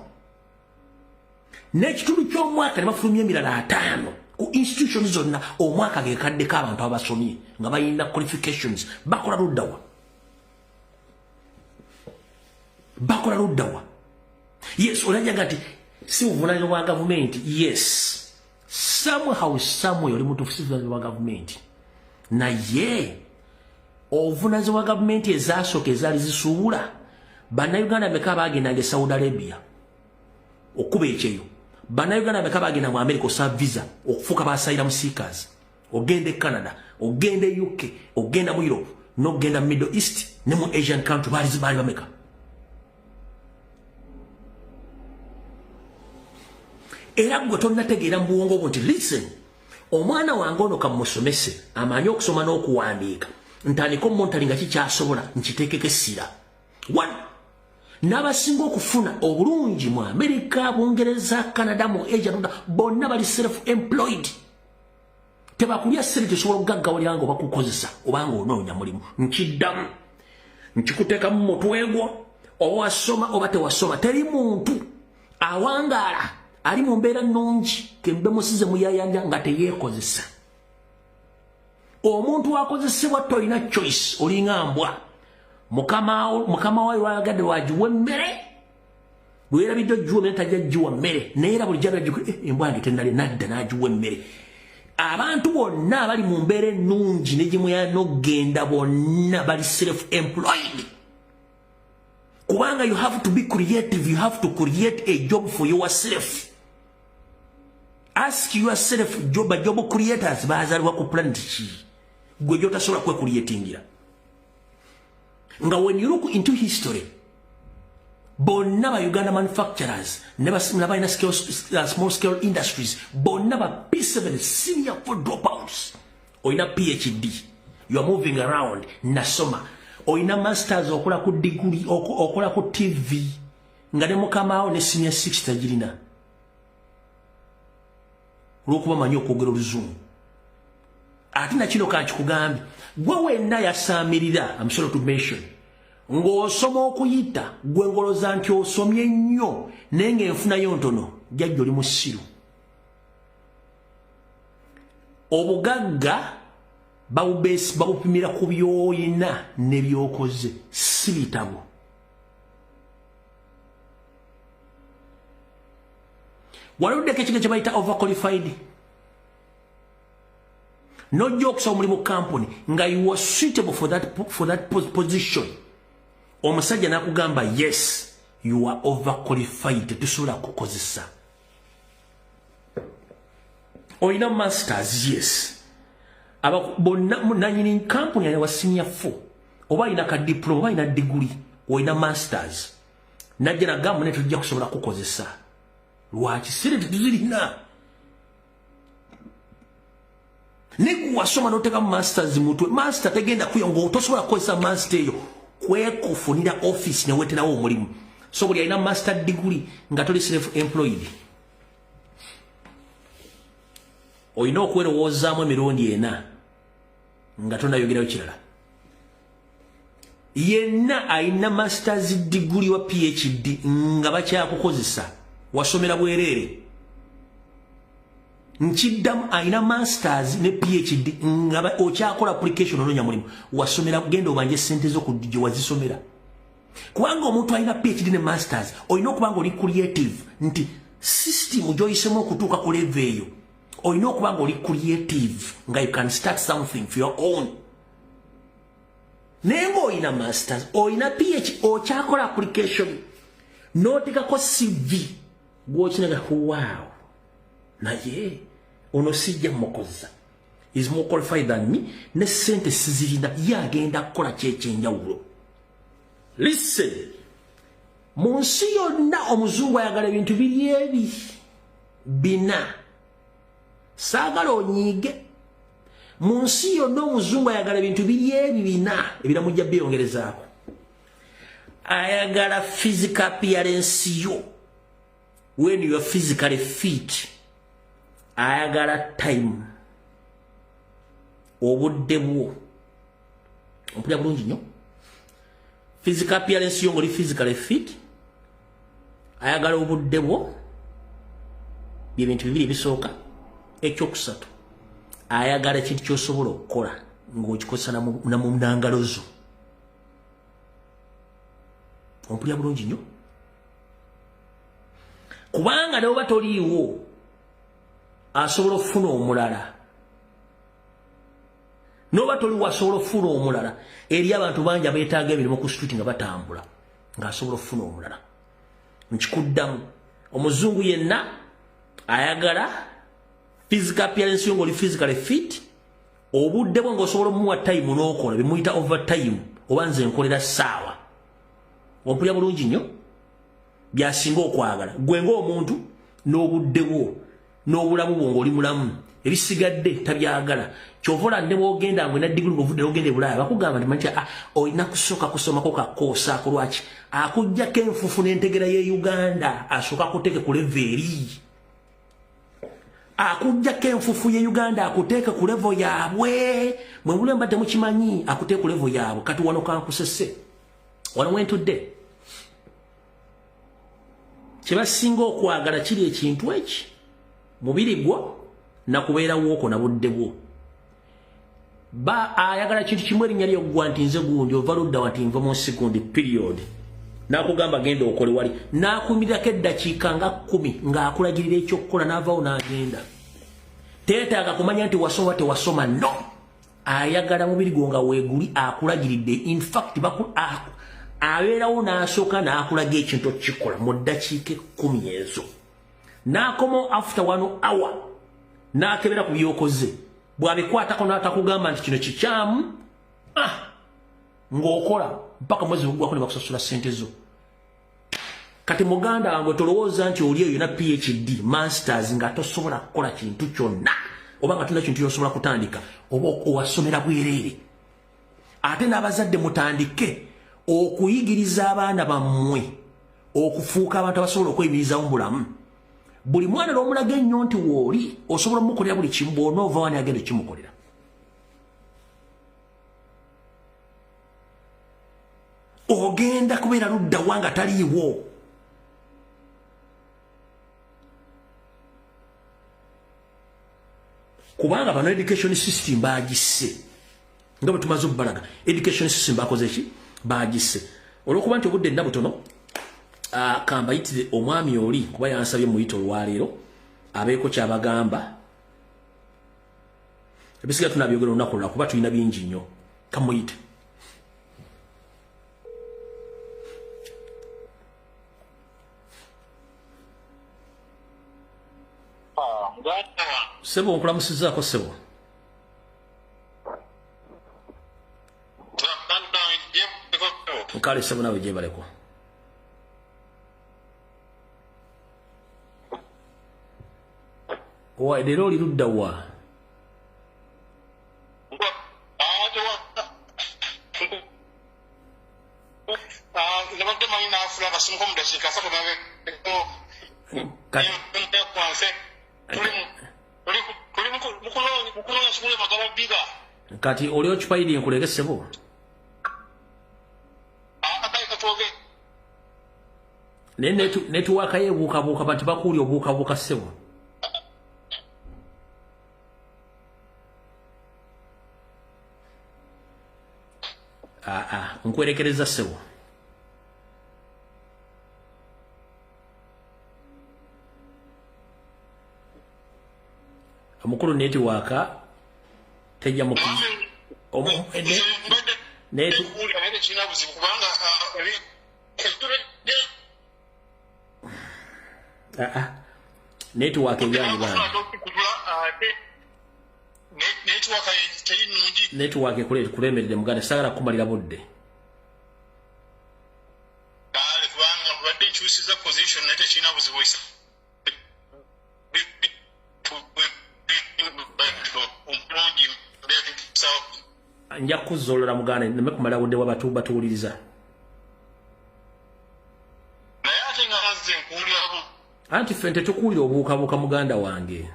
n'ekitundu ky'omwaka ne bafulumya emirala 5 ku institutions zonna omwaka gekadde k'abantu abasomye nga balina qualifications bakola luddawa yes olajaga nti si buvunaanyizibwa bwa gavumenti yes somehow somewhere oli mutuufu si buvunaanyizibwa bwa gavumenti naye obuvunaanyizibwa bwa gavumenti ezasooka ezaali zisuubula bannayuganda meka bagendanga e Saudi Arabia okuba ekyeyo bannayuganda meka bagenda mu America osaba visa okufuuka basayira mu seekers ogenda e Canada ogenda e UK ogenda mu Europe n'ogenda mu Middle East ne mu Asian country baali bameka era gwe tonnategeera mu buwongo bwo nti listen omwana wange ono kamusomese amanyi okusoma n'okuwandiika ntandika omumontali nga kikyasobola nkiteekeko essira n'abasinga okufuna obulungi mu America Bungereza Canada mu Asia bonna bali self employed tebakulya ssente tesobola okugaggawalira nga obakukozesa obanga onoonya mulimu nkiddamu nkikuteekamu mu mutwe gwo oba wasoma oba tewasoma teri muntu awangaala ali mu mbeera nnungi kembe musize muyayanja nga teyeekozesa omuntu akozesebwa tolina choice olinga mbwa mukama wayo wayagadde wagiwa emmere bwerabidde ogiwa emmere tajja giwa mmere naye era buli jagala embwa yange tennali nadda n'agiwa emmere abantu bonna abali mu mbeera ennungi negimuyaya n'ogenda bonna bali self employed kubanga you have to be creative, you have to create a job for yourself. Ask yourself job creators bazaliwa ku planet ki gwe jotasobola kwe creatingira nga when you look into history bonna ba Uganda manufacturers never balina small scale industries bonna ba P7 senior for dropouts oina PhD you are moving around nasoma oina masters okola ku degree okola ku TV nga ne mukamaawo ne senior 6 tajirina lwokuba manyi okwogera oluzungu ate na kino kankikugambye gwe wenna yasaamirira I'm sorry to mention ng'osoma okuyita gwe ngoloza nti osomye nnyo naye ng'enfunayo ntono jjajja oli musiru. Obugagga babupimira ku by'olina ne by'okoze si bitabo. Waliwo ekintu kye bayita overqualified. N'ojja okusaba omulimu company nga you are suitable for that position. Omusajja n'akugamba yes, you are overqualified, tetusobola kukozesa. Olina masters, yes. Nanyini company ya wa senior 4 oba ina ka diploma oba ina degree olina masters najja nagamba ne tujja kusobola kukozesa lwaki sire tuzirina nikuwasoma noteka masters mutwe master tegenda kuyongo tosobola kukozesa master eyo kwekufunira office ne weterawo omulimu so buli alina master degree nga toli self employed olina okwerowoozamu emirundi ena nga tonnayogerayo kirala. Yenna alina masters degree wa PhD nga bakyakukozesa wasomera bwereere. Nkiddamu alina masters ne PhD nga okyakola application ononya mulimu wasomera genda obanje ssente z'okudijjo wazisomera. Kubanga omuntu alina PhD ne masters olina okuba nga oli creative nti system gy'oyisemu okutuuka ku level eyo olina okuba nga oli creative nga you can start something for your own. Naye ng'olina masters olina PhD okyakola application n'otekako CV gw'okinaga wow naye ono sijja mukozesa is more qualified than me ne sente sizirina yagenda kukola kyekyenjawulo. Listen, mu nsi yonna omuzungu ayagala ebintu biri ebi bina saagala onyiige. Mu nsi yonna omuzungu ayagala ebintu biri ebi bina ebiramujja byeyongerezaako. Ayagala physical appearance yo when you are physically fit. Ayagala time obudde bwo ompulira bulungi nnyo. Physical appearance yo ng'oli physically fit. Ayagala obudde bwo byebintu bibiri ebisooka. Ekyokusatu ayagala ekintu ky'osobola okukola ng'okikozesa na mu nnangalo zo. Ompulira bulungi nnyo. Kubanga ne oba toliiwo asobola okufuna omulala. N'oba toliwo asobola okufuna omulala. Eri abantu bangi abeetaaga emirimu ku street nga batambula ng'asobola okufuna omulala. Nkikuddamu omuzungu yenna ayagala physical appearance yo ng'oli physically fit. Obudde bwo ng'osobola omuwa time n'okola bimuyita overtime oba nze nkolera ssaawa. Ompulira bulungi nnyo. Byasinga okwagala gwe ng'omuntu n'obudde bwo n'obulamu bwo ng'oli mulamu ebisigadde tabyagala. Kyovola ne bw'ogenda ng'olina diguli ng'ovudde n'ogenda e Bulaaya bakugamba nti olina kusooka kusomako kakoosa ako lwaki akuggyako enfufu n'entegera y'e Uganda asooka akuteeke ku level eri. Akuggyako enfufu y'e Uganda akuteeke ku level yaabwe mwe muli mbadde mukimanyi akuteeke ku level yaabwe kati wano kankusese wano wentudde. Kye basinga okwagala kiri ekintu eki mubiri gwo nakubeerawo okwo na budde bwo. Ayagala kintu kimu erinnya ly'oggwa nti nze gundi ova ludda wati nva mu second period n'akugamba genda okole wali n'akumirirako eddakiika nga 10 ng'akulagirira ekyokukola n'avaawo n'agenda. Teetaaga kumanya nti wasoma tewasoma no. Ayagala mubiri gwo nga weeguli akulagiridde. In fact abeerawo n'asooka n'akulaga ekintu okukikola mu ddakiika 10 ezo. N'akomawo after 1 hour n'akebera ku by'okoze. Bw'abikwatako n'atakugamba nti kino kikyamu ng'okola mpaka mwezi guggwako ne bakusasula ssente zo. Kati muganda wange tolowooza nti oli eyo na PhD masters nga tosobola kukola kintu kyonna oba nga tolina kintu ky'osobola kutandika oba owasomera bwereere. Ate n'abazadde mutandike okuyigiriza abaana bammwe okufuuka abantu abasobola okweyimirizamu bulamu. Buli mwana n'omulaga ennyo nti wooli osobola omukolera buli kimu bw'onoova wani agenda okimukolera. agenda kubeera ludda wanga taliiwo. Kubanga bano education system bagisse. Nga bwe tumaze obbalaga. Education system bakoze ki? Bagisse. Olwokuba nti obudde nnabutono, kambayitire omwami oli kuba yansabye muyita olwaleero abeeko kyabagamba. Ebisiga tunabyogera olunaku lulala kuba tulina bingi nnyo. Kamuyite. Sebo nkulamusizaako Sebo. Nkale Sebo nawe gyebaleko. Owa leero oli ludda wa? Kati oli okipaidi nkulege Sebo? Netuwaka yebuukabuuka bantu bakuuli obuukabuuka Sebo. Nkwerekereza Sebo. Omukulu netiwaka tejja mu netiwaka ebyanyi bana netiwaka ekulemerere muganda sagala kumalira budde. Nja kuzzolola muganda neme kumala budde wabatu batuwuliriza. Anti ffe tetukuwulira obuukabuuka muganda wange.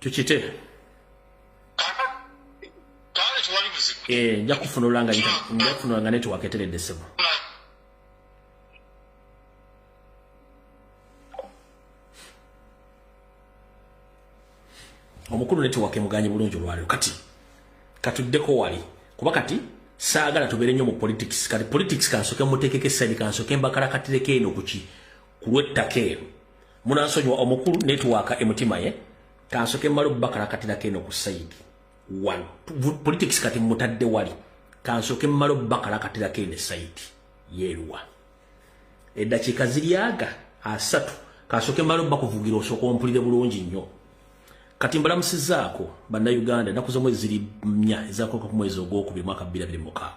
Tukite. Nja kufunulanga netiwaka eteredde Sebo. Omukulu netiwaka emuganye bulungi olwaleero kati katuddeko wali kuba kati saagala tubeere nnyo mu politics. Kati politics kansoke muteekeko essadi kansoke mbakalakatireko eno ku lw'ettaka eno munansonyiwa omukulu netiwaka emutima ye kansoke mmale obbakalakatirako eno ku sayidi one politics kati mutadde wali kansoke mmale obbakalakatirako eno essayidi yeeruwa eddakiika ziryaga 3 kansoke mmale obbakuvugira osooka ompulire bulungi nnyo. Kati mbalamusizaako bannayuganda ennaku z'omwezi ziri 4 ezaakoka ku mwezi ogwokubiri mwaka 2026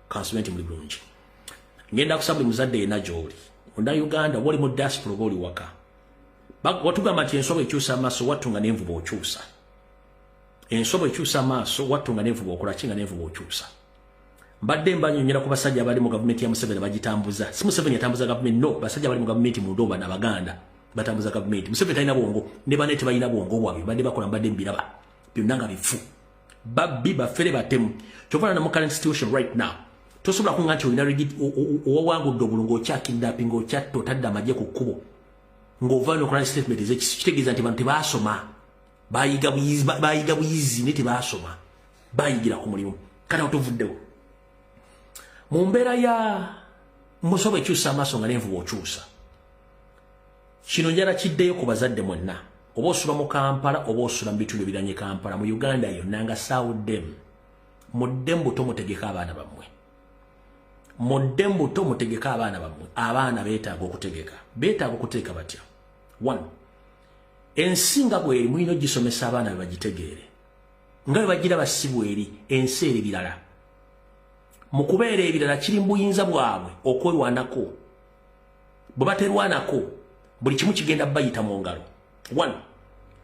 kansumenti muli bulungi. Ngenda kusaba buli muzadde yenna gy'oli munnayuganda wali mu diaspora oba oli waka watugamba nti ensobo ekyusa amaaso wattunga n'envuba okyusa. Ensobo ekyusa amaaso wattunga n'envuba okola ki nga n'envuba okyusa. Mbadde mbanyonyera ku basajja abali mu gavumenti ya Museveni bagitambuza. Si Museveni yatambuza gavumenti, no, basajja abali mu gavumenti mu Ndoba n'Abaganda batambuza gavumenti. Museveni talina bwongo ne banete balina bwongo bwabwe badde bakola mbadde mbiraba byonna nga bifu babbi bafere batemu. Kyova na mu current situation right now tosobola kunga nti olina owawangudde obulungo okyakidnapping okyatto otadde amagye ku kkubo ng'ova n'okola statement ezekitegeeza nti bantu tebaasoma bayiga buyizi ne tebaasoma bayigira ku mulimu kale otuvuddewo mu mbeera ya musobo ekyusa amaaso nga n'envuba okyusa. Kino njala kiddeyo ku bazadde mwenna oba osula mu Kampala oba osula mu bitundu ebiranye Kampala mu Uganda yonna nga saawuddemu muddemu buto mutegeka abaana bammwe. Muddemu buto mutegeka abaana bammwe. Abaana beetaaga okutegeka. Beetaaga okuteeka batya? 1. Ensi nga bw'eri mulina ogisomesa abaana be bagitegeere. Nga bwe bagira basibu eri ensi eri birala. Mu kubeera ebirala kiri mu buyinza bwabwe okwerwanako. Bwe baterwanako buli kimu kigenda bayita mu ngalo. 1.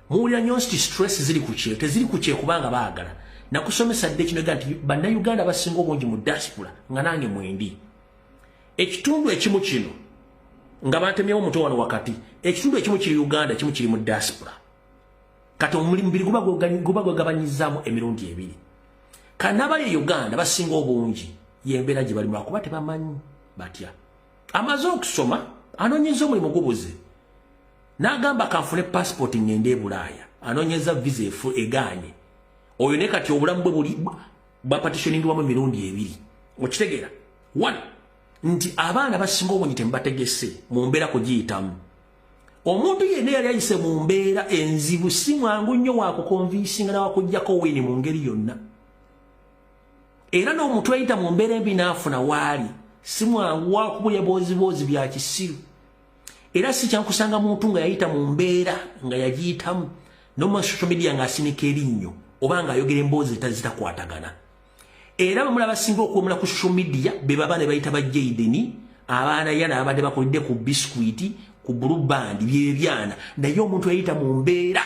Muwulira nnyo nti stress ziri ku kye teziri ku kye kubanga baagala. Nakusomesa dde kino nti bannayuganda basinga obungi mu diaspora nga nange mwendi. Ekitundu ekimu kino nga bantemyewo omuto wano wakati ekitundu ekimu kiri Uganda ekimu kiri mu diaspora. kati omulimbiri guba gwagabanyizzaamu emirundi ebiri. Kanabali Uganda basinga obungi yembeera gye balimu lwakuba tebamanyi batya. Amaze okusoma anoonyeza omulimu gubuze n'agamba kanfune passport ngende e Bulaaya anoonyeza visa egaanye. Oyo ne kati obulamu bwe buli bwapatitioningwamu emirundi ebiri. Okitegeera? 1 nti abaana basinga obungi tembategese mu mbeera kugiyitamu. Omuntu yenna yali ayise mu mbeera enzibu si mwangu nnyo wakukonvinsinga nawakuggyako wini mu ngeri yonna. Era n'omuntu ayita mu mbeera embi n'afuna waali si mwangu wakubulya boozi bya kisiru. Era si kyankusanga muntu nga yayita mu mbeera nga yagiyitamu n'omu social media ng'asinika erinnyo oba ng'ayogera emboozi zitakwatagana. Era bamula basinga okuwemula ku social media be baba ne bayita ba Jaden, abaana yana abadde bakolidde ku biskuiti ku blue band byebyana, naye omuntu yayita mu mbeera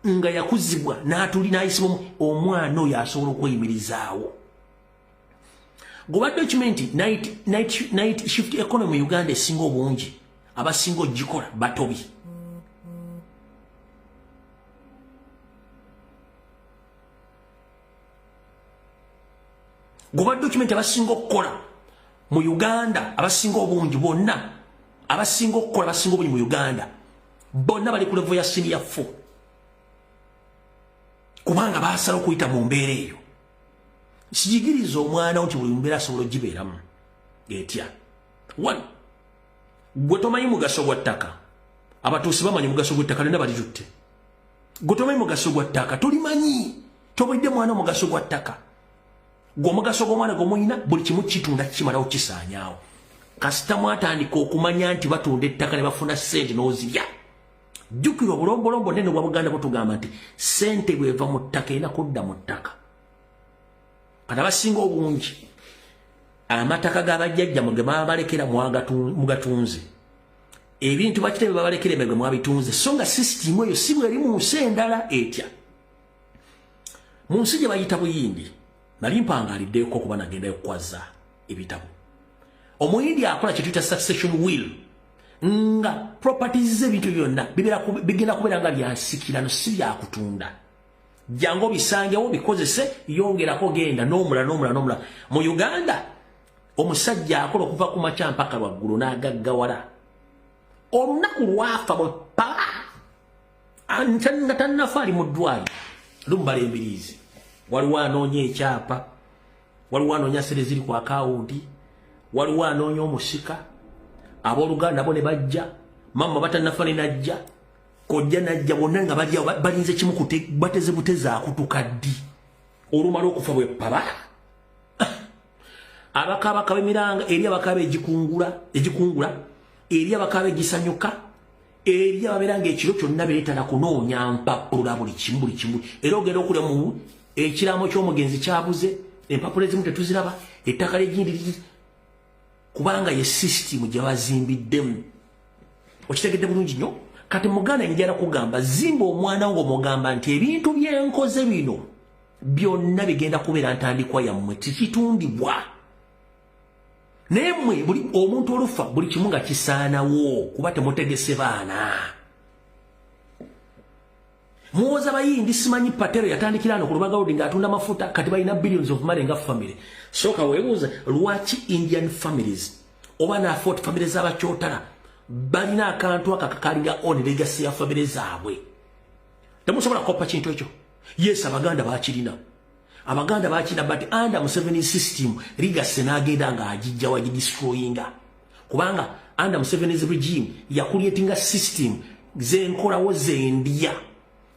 nga yakuzibwa n'atulina ayisibwa omwana oyo asobola okweyimirizaawo. Goba document night shift economy Uganda esinga obungi abasinga ogikola batobi. Goba document abasinga okukola mu Uganda abasinga obungi bonna abasinga okukola abasinga obungi mu Uganda bonna bali ku level ya senior 4 kubanga baasala okuyita mu mbeera eyo. Sijigiriza omwana nti buli mbeera asobola ogibeeramu etya. 1 gwe tomanyi mugaso gwa ttaka, abatuusi bamanyi mugaso gw'ettaka nenda balitutte. Gwe tomanyi mugaso gwa ttaka tulimanyi, tobulidde mwana omugaso gwa ttaka. Gwe omugaso gw'omwana gw'omuyina buli kimu kitunda kimalawo kisaanyaawo. Kasita mwatandika okumanya nti batunda ettaka ne bafuna ssente n'ozirya. Jjukira obulombolombo nene bwa Buganda butugamba nti ssente bw'eva mu ttaka erina kudda mu ttaka. Kati abasinga obungi amataka g'abajjajja ge mwabalekera mugatunze. Ebintu bakitebe babalekera emegwe mwabitunze. So nga sisitimu eyo si bweri mu nsi endala etya. Mu nsi gye bayita Buyindi nali mpangaliddeeko kuba nagendayo okukwaza ebitabo. Omuyindi akola kye tuyita succession will nga properties z'ebintu byonna bigenda kubeera nga byansikirano si byakutunda. Jango bisangewo bikozese yongerako genda n'omula. Mu Uganda omusajja akola okuva ku makya mpaka lwaggulu n'agaggawala. Olunaku lwafa bwe nga tannafa ali mu ddwaliro lumbala embiriizi. Waliwo anoonya ekyapa, waliwo anoonya sente ziri ku akawunti, waliwo anoonya omusika. Abooluganda nabo ne bajja, mama batannafa ne najja, kojja najja, bonna nga balinze kimu bateze buteze akutuka ddi. Olumala okufa bwe paba. Abakaabaka b'emiranga eri abakaaba egikungula, eri abakaaba egisanyuka, eri ababeera ng'ekiro kyonna beetala kunoonya mpapula buli kimu. Era ogenda okulya mu ekiraamo ky'omugenzi kyabuze, empapula ezimu tetuziraba, ettaka ly'egindi kubanga ye system gye bazimbiddemu. Okitegedde bulungi nnyo? Kati Muganda njala kugamba zimba omwana wo mugamba nti ebintu byenkoze bino byonna bigenda kubeera ntandikwa yammwe tikitundibwa. Nemwe buli omuntu olufa buli kimu nga kisaanawo kuba temutegese baana. Muwoza bayindi simanyi Patero yatandikira ano ku Lubaga Road ng'atunda mafuta kati balina billions of money nga family. Soka weebuuza lwaki Indian families oba na afford families z'abakyotala balina akantu akakalinga on legacy ya family zaabwe. Temusobola kopa kintu ekyo. Yes, Abaganda baakirina. Abaganda baakirina but under Museveni system legacy n'agenda ng'agijja wagidestroyinga. Kubanga under Museveni's regime yakuleetinga system z'enkolawo z'endya.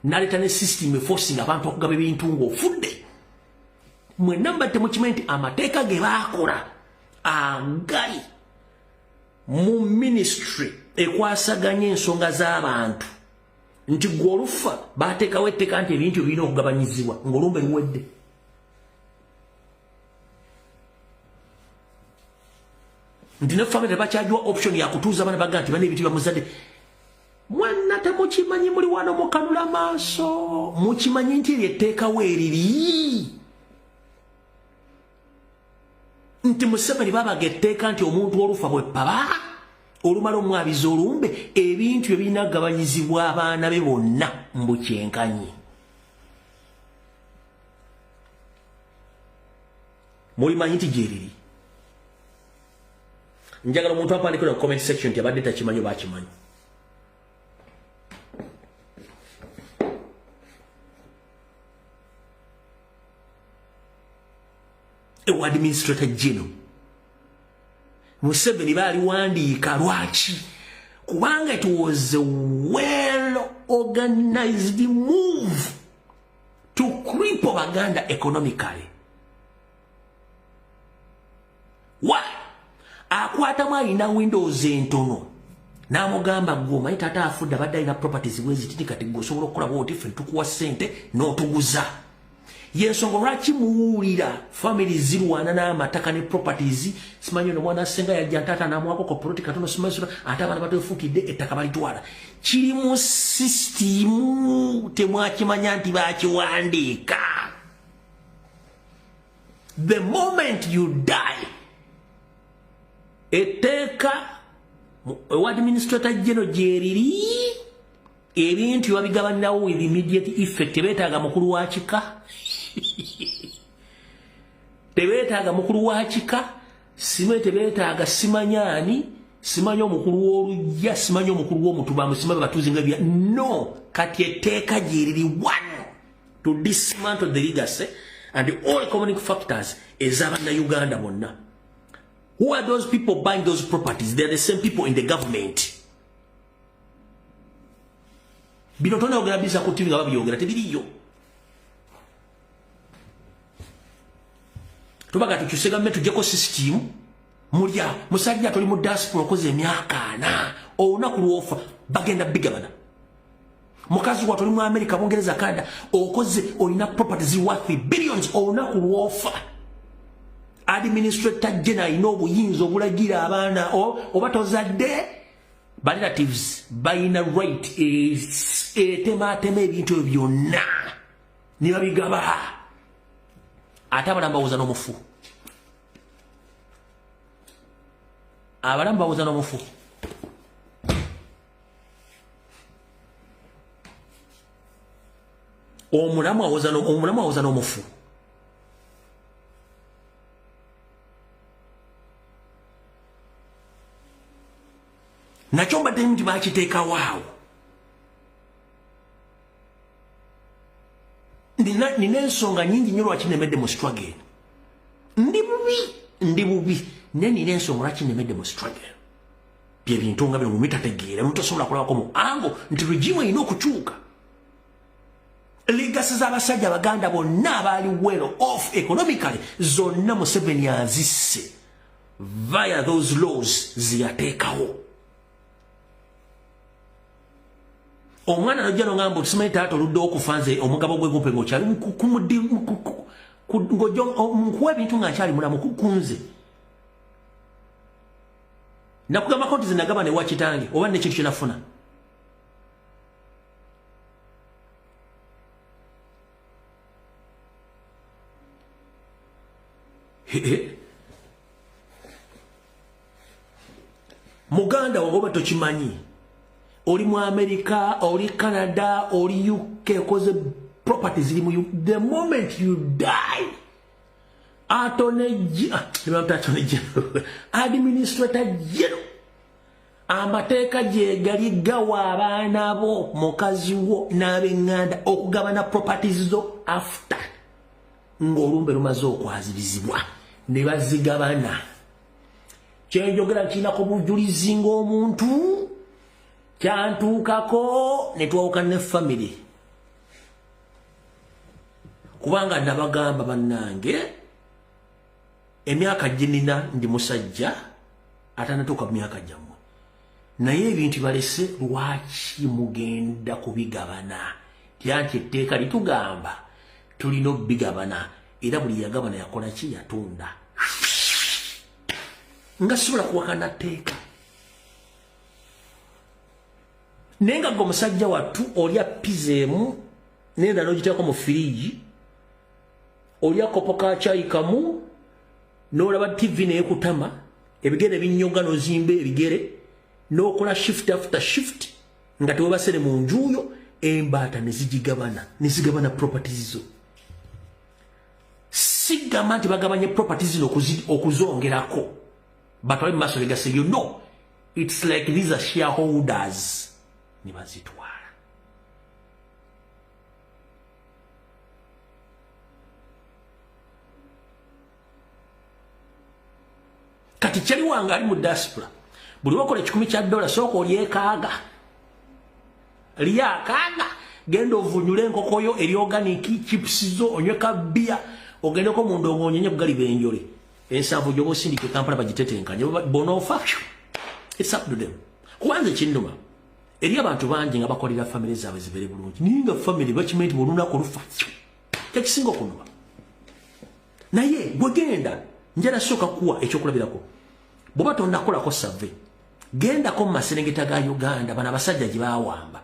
Naleta ne system forcing abantu okugaba ebintu ng'ofudde. Mwenna mbadde mukimanyi nti amateeka ge baakola agali mu ministry ekwasaganya ensonga z'abantu nti gwe olufa baateekawo etteeka nti ebintu birina okugabanyizibwa ng'olumbe luwedde. Nti ne family bakyajwa option ya kutuuza abaana baga nti bana ebintu bamuzadde. Mwana temukimanyi muli wano mukanula maaso mukimanyi nti lyetteekawo eriri nti Museveni babaga etteeka nti omuntu olufa bwe paba olumala omwabiza olumbe ebintu ebinagabanyizibwa abaana be bonna mbukyenkanyi. Mulimanyi nti gyeriri. Njagala omuntu apandikira mu comment section nti abadde takimanyi oba akimanyi. Ewa administrator general Museveni baliwandiika lwaki? Kubanga it was a well organized move to cripple Baganda economically. Why? Akwatamu alina windows entono n'amugamba goma tata afudde abadde alina properties bweziti kati gosobola okukola bwoti ffe tukuwa ssente n'otuguza. Yensonga lwaki muwulira family zirwana n'amataka ne properties simanyi no mwana senga yajja tata namwako ko proti katono simanyi ate abaana batefukidde ettaka balitwala. Kiri mu system temwakimanya nti bakiwandiika. The moment you die etteeka administrator general gyeriri ebintu babigabanirawo with immediate effect. Tebeetaaga mukulu wa kika tebeetaaga mukulu wa kika simwe tebeetaaga simanyani simanyi omukulu w'olujja simanyi omukulu w'omutuba simanyi batuzinga bya no. Kati etteeka gyeriri one to dismantle the legacy and all economic factors ez'abanna Uganda bonna. Who are those people buying those properties? They are the same people in the government. Bino tona ogera bisa ku TV nga babiyogera tebiriyo. Tubaga tukyuse gavumenti tujjeko system mulya musajja toli mu diaspora okoze emyaka 4 olunaku lwofa bagenda bigabana. Mukazi wa toli mu America Bungereza Canada okoze olina properties worth billions olunaku lwofa. Administrator general ino obuyinza obulagira abaana oba tozadde ba relatives bayina right tematema ebintu byonna ne babigaba ate abalamba bawuza n'omufu. Abalamba bawuza n'omufu. Omulamu awuza n'omufu. Nakyo mbadde nti bakiteeka waawo. Nina ensonga nyingi nnyo lwaki nemedde mu struggle. Ndi bubi naye nina ensonga lwaki nemedde mu struggle. Bye bintu nga bino mumitategeera mutosobola kulabako mu ango nti regime erina okukyuka. Legacy z'abasajja Abaganda bonna abaali well off economically zonna Museveni azisse via those laws ziyateekawo. Omwana najja nongamba tusimanyi taata oludde okufanze omugabo gwe gupe ngokyali nkuwa ebintu nga nkyali mulamu kukunze. Nakugamba konti zinagaba ne wakitange oba ne kintu kyenafuna. Muganda wagoba tokimanyi. Oli mu America, oli Canada, oli UK, cause properties in you. The moment you die, administrator general, amateeka gye gali gawa abaana bo mukazi wo n'ab'eŋŋanda okugabana properties zo after ng'olumbe lumaze okwazibizibwa ne bazigabana. Kyenjogera kinako bujulizi ng'omuntu kyantuukako ne twawukana ne family. Kubanga nabagamba bannange emyaka gye nina ndi musajja atanatuuka mu myaka gyammwe. Naye ebintu balese lwaki mugenda kubigabana? Tyanti etteeka litugamba tulina obigabana era buli yagabana yakola ki yatunda. Nga sobola kuwakana tteeka. Nenga gwe musajja wattu olya pizeemu nenda n'ogiteeka mu firiji olya kopo ka chai kamu n'olaba TV n'ekutama ebigere binnyoga n'ozimba ebigere n'okola shift after shift nga tewebasere mu njuyo embaata nezigabana properties zo. Sigamba nti bagabanye properties zino okuzongerako batwale mu maaso legacy yo. No, it's like these are shareholders ne bazitwala. Kati kyali wanga ali mu diaspora buli wakola $10 sooka olyekaaga lyakaaga genda ovunyule enkoko yo eri organic chips zo onyweka bia ogendeko mu ndongo onyenye bugali benjole ensanvu gyoba osindike Kampala bagitetenkanye bonofa. It's up to them. Kwanza kinduma eri abantu bangi nga bakolera family zaabwe zibere bulungi ninga family bakimenti bolunako lufa tekisinga okunuma naye gwegenda njala soka kuwa ekyokulabirako boba tondakolako survey gendako mu maserengeta ga Uganda bana basajja gye bawamba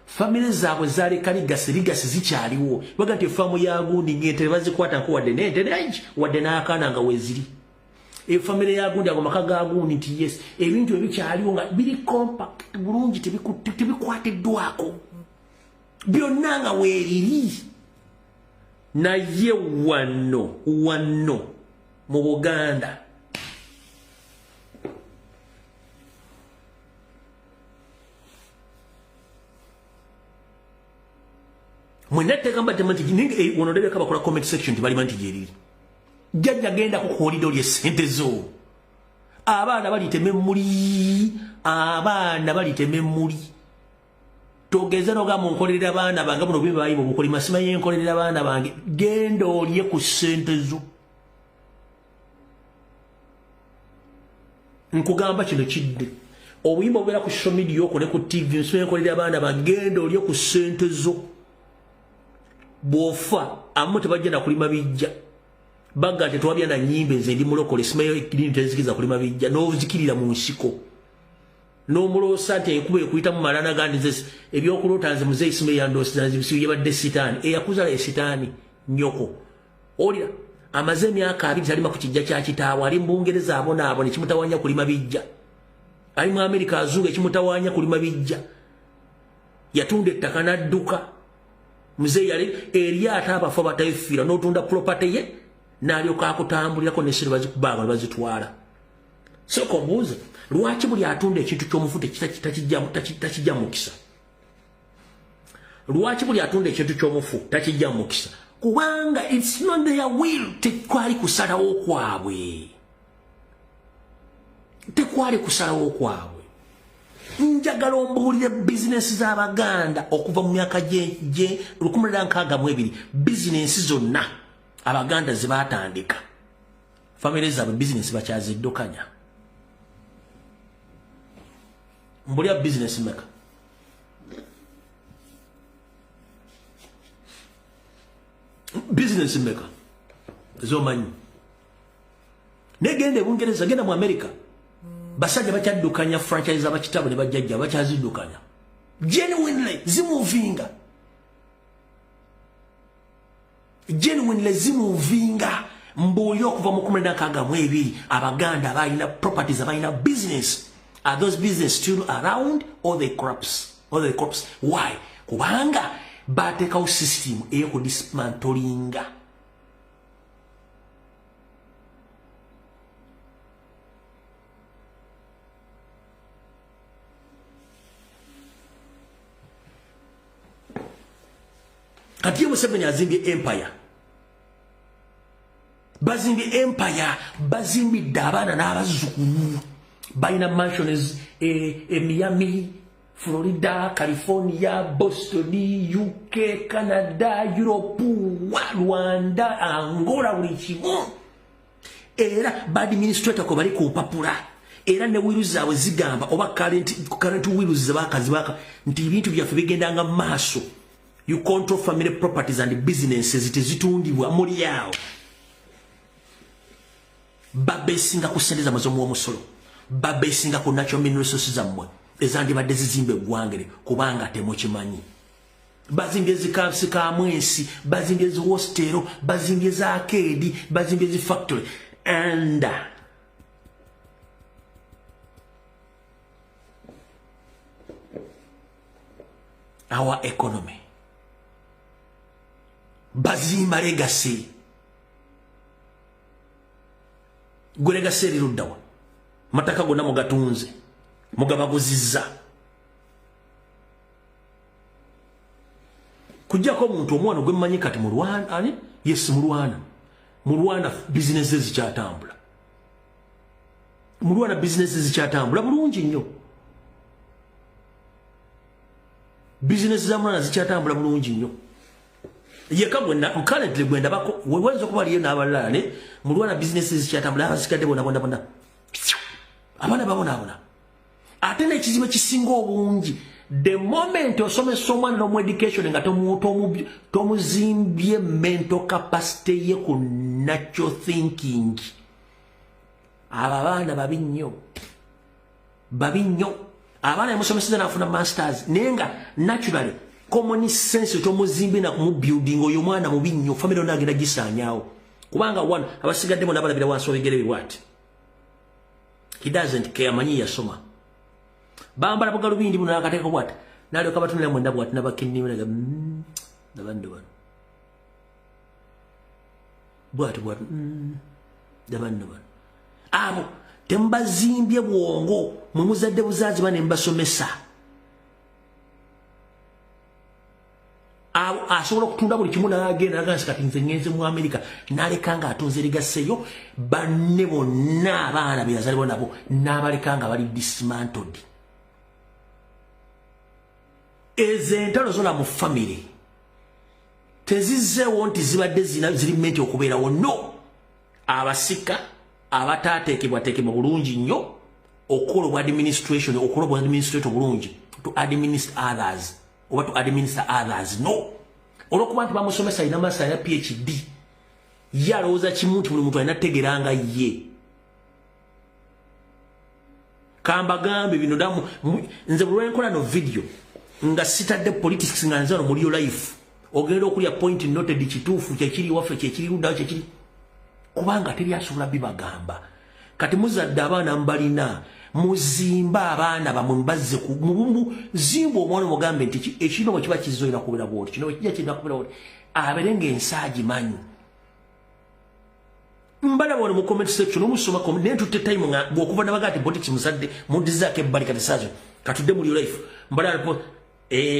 family zaabwe zaleka ligasi zikyaliwo baga nti efamu ya gundi ngente bazikwata nko wadde nente nangi wadde n'akaana nga weziri family ya gundi agomaka ga gundi nti yes ebintu ebikyaliwo nga biri compact bulungi tebikwatiddwako byonna nga weeriri. Naye wano mu Buganda mwenateka temati ninge wonodebe kaba kola comment section tibali manti jeriri jajja genda ku corridor ye sente zo abaana baliteme muri togeza no gamo nkolera abaana bange buno bibayi mu bukoli masima ye nkolera abaana bange genda olye ku sente zo. Nkugamba kino kidde obuyimba obera ku social media okole ku TV nswe nkolera abaana bagenda olye ku sente zo. Bofa amote bajja kulima bijja baga tetwabya na nyimbe nze ndi mulokole simayo ekidini tezikiza kulima bijja n'ozikirira mu nsiko n'omulo sante ekube ekuyita mu malana gandize ebyokulota nze muzeyi sime yandosa zibisiye badde sitani eyakuzala esitani nyoko olira amaze emyaka 2 alima ku kijja kya kitaawo ali mbungereza abo ne kimutawanya kulima bijja ali mu America azuga kimutawanya kulima bijja yatunda ettaka n'adduka muzeyi yali eryata abafa batayifira n'otunda property ye n'alyoka akutambulirako n'essire bazikubaga bazitwala. So kombuuza lwaki buli atunda ekintu ky'omufu takijja mukisa? Lwaki buli atunda ekintu ky'omufu takijja mukisa? Kubanga it's not their will. Tekwali kusalawo kwabwe. Njagala ombuulire business z'Abaganda okuva mu myaka gye 1962 business zonna Abaganda ze batandika family zaabwe business bakyaziddukanya. Mbulya business maker zomanyi negende Bungereza genda mu America basajja bakyaddukanya franchise abakitabo ne bajjajja bakyaziddukanya genuinely zimuvinga mbulyo okuva mu 1962 Abaganda balina properties abalina business. Are those business still around or they corrupts? Why? Kubanga batekawo system eyo dismantlinga. Kati Museveni azimbye empire. Bazimbye empire, bazimbidde abaana n'abazzukulu. Balina mansions Miami, Florida, California, Boston, UK, Canada, Europe, Rwanda, Angola, buli kimu. Era administrator ko bali ku papula. Era ne wills zaabwe zigamba oba current wills zabakazi baka nti ebintu byaffe bigendanga maaso. You control family properties and businesses tezitundibwa muri yawo. Babesinga ku sente z'amazomu w'omusolo. Babesinga ku natural mineral resources zammwe ezandibadde zizimbe eggwangere kubanga temukimanyi. Bazimbye zikamsi ka mwesi, bazimbye zi hostelo, bazimbye za arcade, bazimbye zi factory. And our economy. Bazimba legacy. Gwe legacy liruddawa. Mataka gonna mugatunze. Mugabaguziza. Kujjako omuntu omwana gwe mmanyi kati mu Rwanda ani? Yes, mu Rwanda. Mu Rwanda businesses zikyatambula. Mu Rwanda businesses zikyatambula bulungi nnyo. Business za Rwanda zikyatambula bulungi nnyo. Yeka gwe currently gwe ndabako wewenza kuba liyo n'abalala ne mu Rwanda businesses zikyatambula abasikadde bona. Abana babona. Ate n'ekizibu kisinga obungi. The moment osomesa omwana n'omu education nga tomuzimbye mental capacity ye ku natural thinking. Abaana babi nnyo. Abaana yamusomeseza n'afuna masters nenga naturally common sense tomuzimbe na kumu building oyo mwana mubi nnyo family ono agenda gisaanyaawo. Kubanga one abasigadde bona balabira wansi obigere what. He doesn't care manyi yasoma. Bambala bugalubindi buno akateeka bwati nalyo kabatunira mwenda bwati nabakinniweraga nabandu bano bwati nabandu bano abo tembazimbye bwongo mwe muzadde buzazi bane mbasomesa asobola okutunda buli kimu n'agenda nagansi kati nze ngenze mu Amerika n'alekanga atunze ligaseyo banne bonna abaana be yazalibwa nabo n'abalekanga bali dismantled. Ezentalo zona mu family tezizzeewo nti zibadde ziri menti okubeerawo no. Abasika abataateekebwateekebwa bulungi nnyo okukola obwa administration okukola obwa administrator bulungi to administer others oba to administer others no. Olwokuba nti bamusomesa alina masa ya PhD ye alowooza kimu nti buli muntu alina tegeranga ye. Kambagambe bino damu nze buli lwenkola no video nga sitadde politics nga nzano muri life ogenda okulya point noted kituufu kyekiri waffe kyekiri luddawo kyekiri kubanga teri asobola bibagamba. Kati muzadde abaana mbalina muzimba abaana bamwe mbazze ku mubumu zimba omwana mugambe nti ekino bwe kiba kizoira kubera bwoti kino bwe kijja kirina kubera bwoti aberenge ensaaji manyi mbala bwone mu comment section omusoma nentutte time nga bw'okuva nabaga ati politics muzadde mudizaako ebbali kati saazo katudde muri life mbala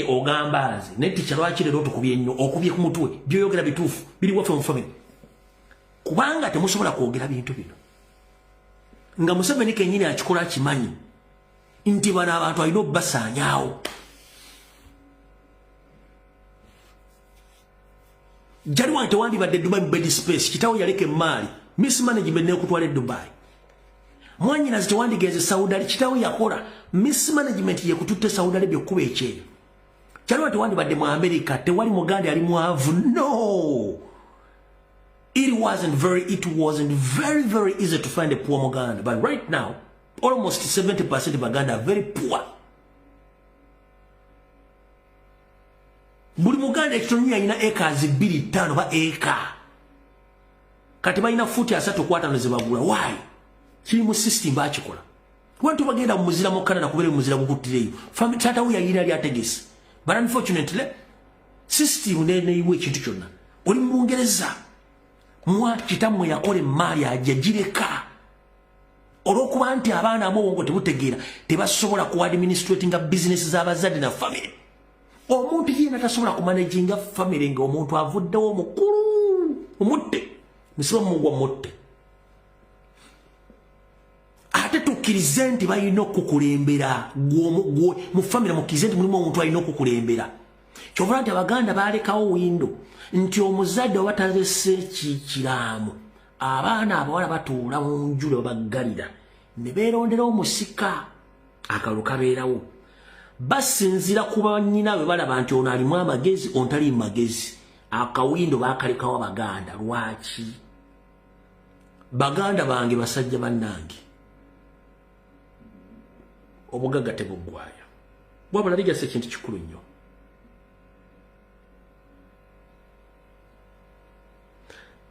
ogambaze neticha lwaki lero tukubye nnyo okubye ku mutwe byoyogera bituufu biri waffe mu family kubanga temusobola kwogera bintu bino nga Museveni kennyini akikola akimanyi nti bano abantu alina obbasaanyaawo. Jaliwa tewandibadde Dubai bed space kitawo yaleka emaali mismanagement n'ekutwala Dubai mwanyinazi tewandigenze Saudi Arabia kitawo yakola mismanagement yekututte Saudi Arabia okuba ekyeyo. Jaliwa tewandibadde mu America tewali muganda ali mwavu no. It wasn't very easy to find a poor Muganda. But right now, almost 70% of Baganda are very poor. Buli Muganda ekitonya ina acres 2-5 ba acre. Kati balina futi asatu kwata nezibagula. Why? Kiri mu system bakikola. Wantu bagenda mu muzira mu Canada kubere mu muzira gukutireyo. Family tata uya yina ali ategesi. But unfortunately, system nene iwe kintu kyonna. Oli mu Bungereza mwa kitammwe yakole mali ajagireka olwokuba nti abaana amowongo tebutegeera tebasobola ku administratinga business z'abazadde na family. Omuntu yena tasobola kumanaginga family nga omuntu avuddewo mukulu omutte musiba mugwa mutte ate tukkirize nti balina okukulembera mu family mukkirize nti mulimu omuntu alina okukulembera kyovula nti Abaganda balekawo windo nti omuzadde obatalese kikiramu abaana abawala batuula mu njule babaggalira ne beerondera omusika akalulu kabeerawo basinzira ku bannyinaabwe balaba nti ono alimu amagezi ontali magezi akawindo baakalekawo Abaganda. Lwaki? Baganda bange basajja bannange obugagga tebuggwaayo wabula ligasa ekintu kikulu nnyo.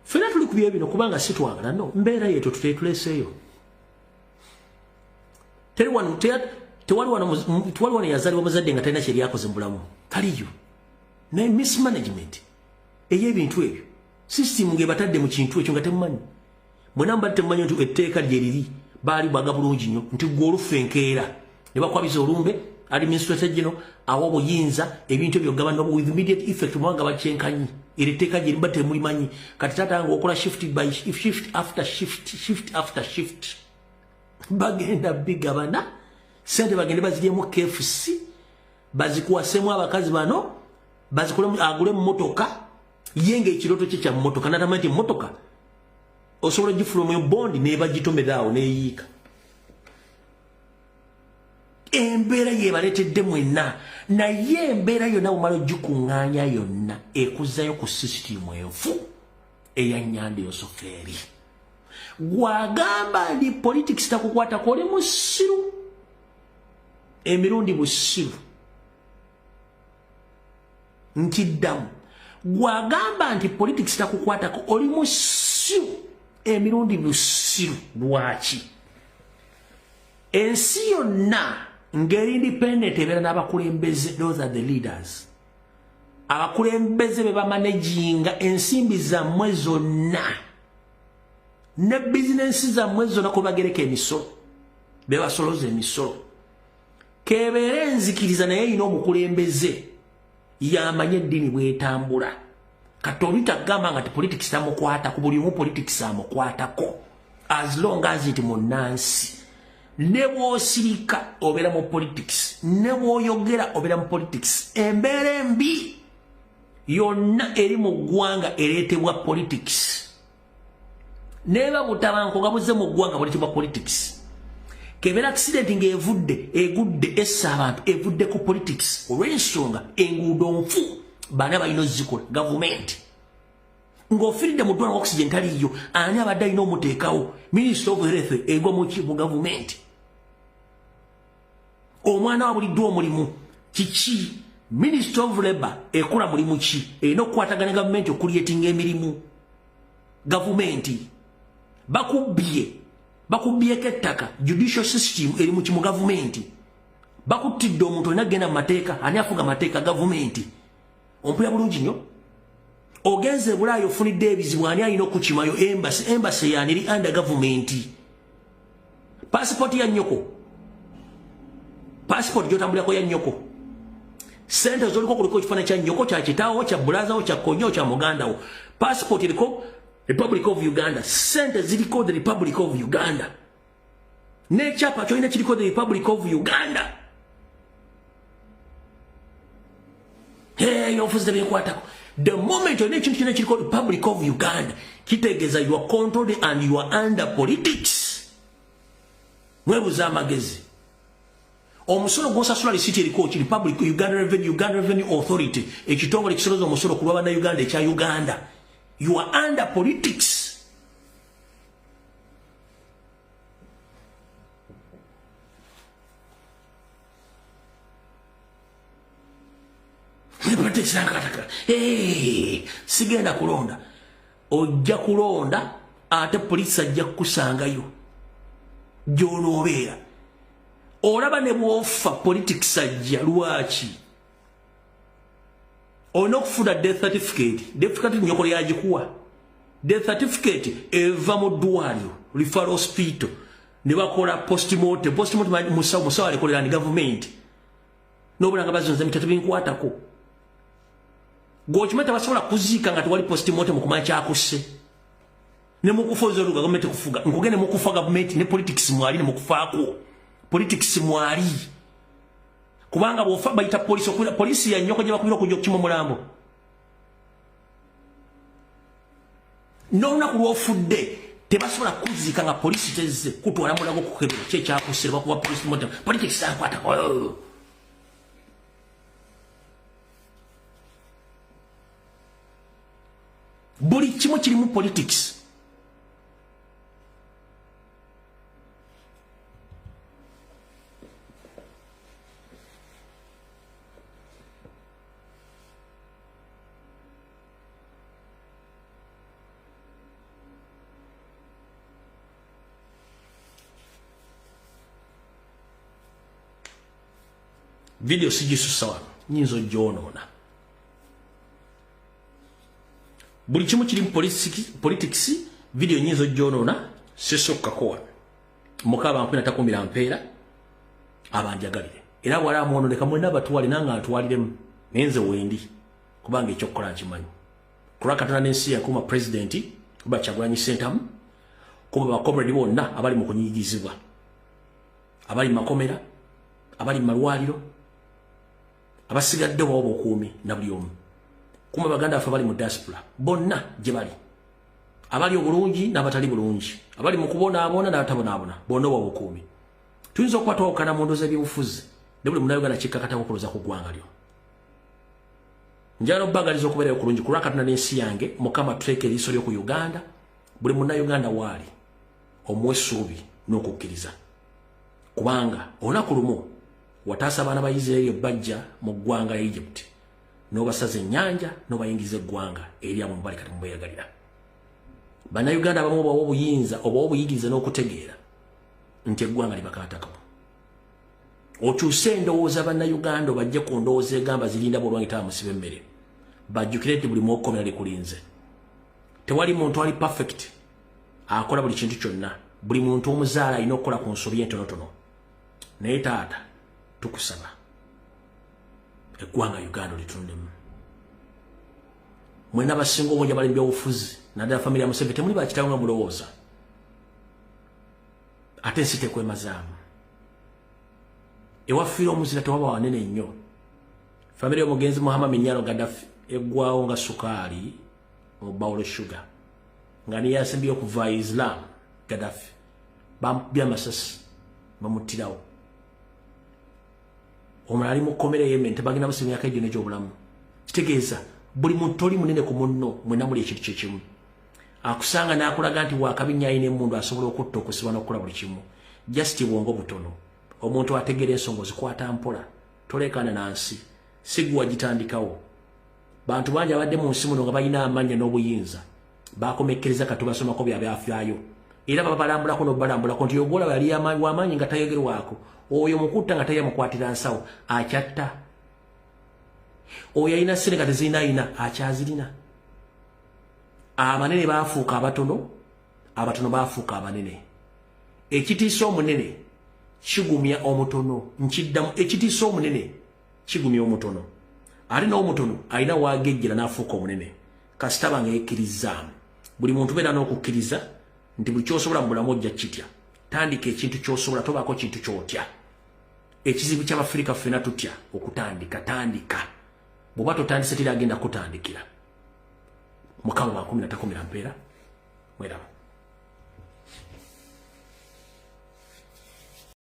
Fena tuli kubye bino kubanga sitwagala no mbeera yetu tutetuleseeyo. Tewali wano yazaliwa muzadde nga talina kye lyakoze mu bulamu. taliyo naye mismanagement ey'ebintu ebyo system nge batadde mu kintu ekyo nga temumanyi mwena mbadde temumanyi nti etteeka lye liri baali bwaga bulungi nnyo nti gwe olufa enkeera ne bakwabiza olumbe administrator general awo obuyinza ebintu ebyo gavana with immediate effect mwanga bakyenkanyi eri etteeka gye limba temulimanyi kati taata nga okola shift after shift bagenda bigabana sente bagende baziryemu KFC bazikuwasemu abakazi bano bazikulemu agule mmotoka yenge ekiroto kye kya mmotoka natamanyi mmotoka osobola gifuluma bondi nebagitomerawo neyiika embeera yebaletedde mwenna naye embeera yonna bumala ogikuŋŋaanya yonna ekuzzayo ku sisitimu enfu eya Nyanda Yosoferi gwagamba ndi politics takukwatako oli musiru emirundi busiru nkiddamu gwagamba nti politics takukwatako oli musiru emirundi busiru lwaki ensi yonna ngeri independent ebeera n'abakulembeze those are the leaders abakulembeze be bamanaginga ensimbi zammwe zonna ne bizinensi zammwe zonna ko bagereka emisolo be basoloza emisolo kebeera enzikiriza naye yina omukulembeze yamanye eddiini bwetambula kati olitagamba nga ti politics tamukwatako buli omu politics amukwatako as long as it munansi ne bw'osirika obeera mu politics ne bw'oyogera obeera mu politics embeera embi yonna eri mu ggwanga ereetebwa politics neeba butabanko nga buzze mu ggwanga buleetebwa politics kebeera accident ng'evudde egudde essa abantu evudde ku politics olw'ensonga enguudo nfu baana balina ozikola gavumenti ng'ofiridde mu ddwala oxygen taliyo ani abadde alina omuteekawo minister of health egwa mu gavumenti omwana wa buliddwa omulimu kiki minister of labor ekola mulimu ki erina okukwatagana gavumenti okulietinga emirimu gavumenti bakubyeko ettaka judicial system eri mu kimu gavumenti bakuttidde omuntu olina genda mu mateeka ani afuga mateeka gavumenti ompulira bulungi nnyo ogenze bulaayi ofunidde ebizibu ani alina okukimayo embassy yani eri under gavumenti passport ya nnyoko passport gyotambulirako ya nnyoko sente zoliko kuliko ekifaananyi kya nnyoko kya kitaawo kya bulazawo kya konyo kya mugandawo passport eriko Republic of Uganda sente ziriko the Republic of Uganda nekyapa kyolina kiriko the Republic of Uganda yofuze byenkwatako the moment olina ekintu kyona kiriko Republic of Uganda kitegeeza you are controlled and you are under politics mwebuza amagezi omusolo gw'osasula lisiti eriko ki Republic Uganda Revenue Authority ekitongole kisoloza omusolo ku lw'abanna Uganda ekya Uganda you are under politics sigenda kulonda ojja kulonda ate polisi ajja kukusangayo gy'onoobeera olaba ne bw'ofa politics ajja lwaki olina okufuna death certificate nyoko lyagikuwa death certificate eva mu ddwaliro referral hospital ne bakola postmortem musawo alekolera ni gavumenti n'obula nga bazonza mitatu binkwatako gwokimanyi tebasobola kuziika nga tewali postmortem kumanya kyakusse ne mukufa ozoluga gavumenti kufuga nkugende mukufa gavumenti ne politics mwali ne mukufaako politics mwali kubanga bwofa bayita polisi ya nnyoko gye bakubira okujja okukima omulambo n'olunaku lw'ofudde tebasobola kuziika nga polisi tezze kutwala mulago kukebero kyekyakusse bakuba postmortem politics akwatako buli kimu kirimu politics video sijisusa wano nyinzo gyonoona. Buli kimu kiri mu politics video nyinzo gyonoona sesokkakowa. Mukaba mpina takumbira mpeera abanjagalire. Era bwala mwononeka mwena batwali nanga atwaliremu nenze wendi kubanga ekyokukola kimanyi. Kurakatana n'ensi yakuma president Kyagulanyi Ssentamu kuba bakomredi bonna abali mu kunyigizibwa. Abali mu makomera, abali mu malwaliro, abasigadde wabo okuumi na buli omu. Kuma baganda afa bali mu diaspora bonna gye bali. Abali obulungi n'abatali bulungi, abali mu kubonaabona n'abatabonaabona bonna wabo okuumi. Tuyinza okukwatwawukana mu ndowooza by'obufuzi ne buli munnayuganda kikkakata okuloza ku ggwanga lyo. Njalo bagaliza okubeerayo kulungi kulwakatana n'ensi yange Mukama tuleke eriiso ly'oku Uganda buli munnayuganda waali omuwe essuubi n'okukkiriza. Kubanga olunaku lumu wataasa abaana ba Isirayiri bajja mu ggwanga lya Egypt n'obasaza ennyanja n'obayingiza eggwanga eryamu mubali kati mubeeyagalira. Bannayuganda abamu obawa obuyinza oba obuyigiriza n'okutegeera nti eggwanga libakaatako. Okyuse endowooza bannayuganda bajje ku ndowooza egamba zirinda bwolwange tabamusiba emmere. Bajjukire nti buli mwokomera likulinze. Tewali muntu ali perfect akola buli kintu kyonna. Buli muntu omuzaala alina okukola ku nsobi entonotono. Naye taata tukusaba eggwanga Uganda litundemu. Mwena basinga obungi abali mu byobufuzi naddala famire ya Museveni temuli bakitawo nga mulowooza. Ate ensi tekwemazaamu. Ewafiira omuzira tewaba wanene nnyo. Famire y'omugenzi Muhammad Minyalo Gaddafi eggwawo nga sukaali mu bawulo sugar. Nga niye yasembiyo okuva Islam Gaddafi. Bamukubya amasasi bamuttirawo. Omulala ali mu kkomera Yemen tebagenda busa emyaka egyo n'egy'obulamu. Kitegeeza buli muntu oli munene ku munno mwenna muli ekintu kye kimu. Akusanga n'akulaga nti waakabinnya alina emmundu asobola okutta okusiba n'okukola buli kimu. Just bwongo butono. Omuntu ategeera ensonga zikwata mpola tolekana nansi sigwa gitandikawo. Bantu bangi abadde mu nsi muno nga balina amanya n'obuyinza bakomekkereza katubasomako byabafaayo era babalambulako n'obalambulako nti yogola yali w'amaanyi nga tayogerwako. Oyo mukutta nga tayamukwatira nsawo akyatta. Oyo alina ssente nga tezirina akyazirina. Abanene baafuuka abatono, abatono baafuuka abanene. Ekitiisa omunene kigumya omutono. Nkiddamu ekitiisa omunene kigumya omutono. Ate n'omutono alina waagejjera n'afuuka omunene. Kasita banga yekkirizzaamu. Buli muntu beera n'okukkiriza nti buli ky'osobola mu bulamu ojja kitya. Tandika ekintu ky'osobola tobaako kintu ky'otya. Ekizibu ky'Abafirika ffenna tutya okutandika. Tandika. Bw'oba totandise teragenda kutandikira. Mukama wa 10 takomera mpeera. Mweramu.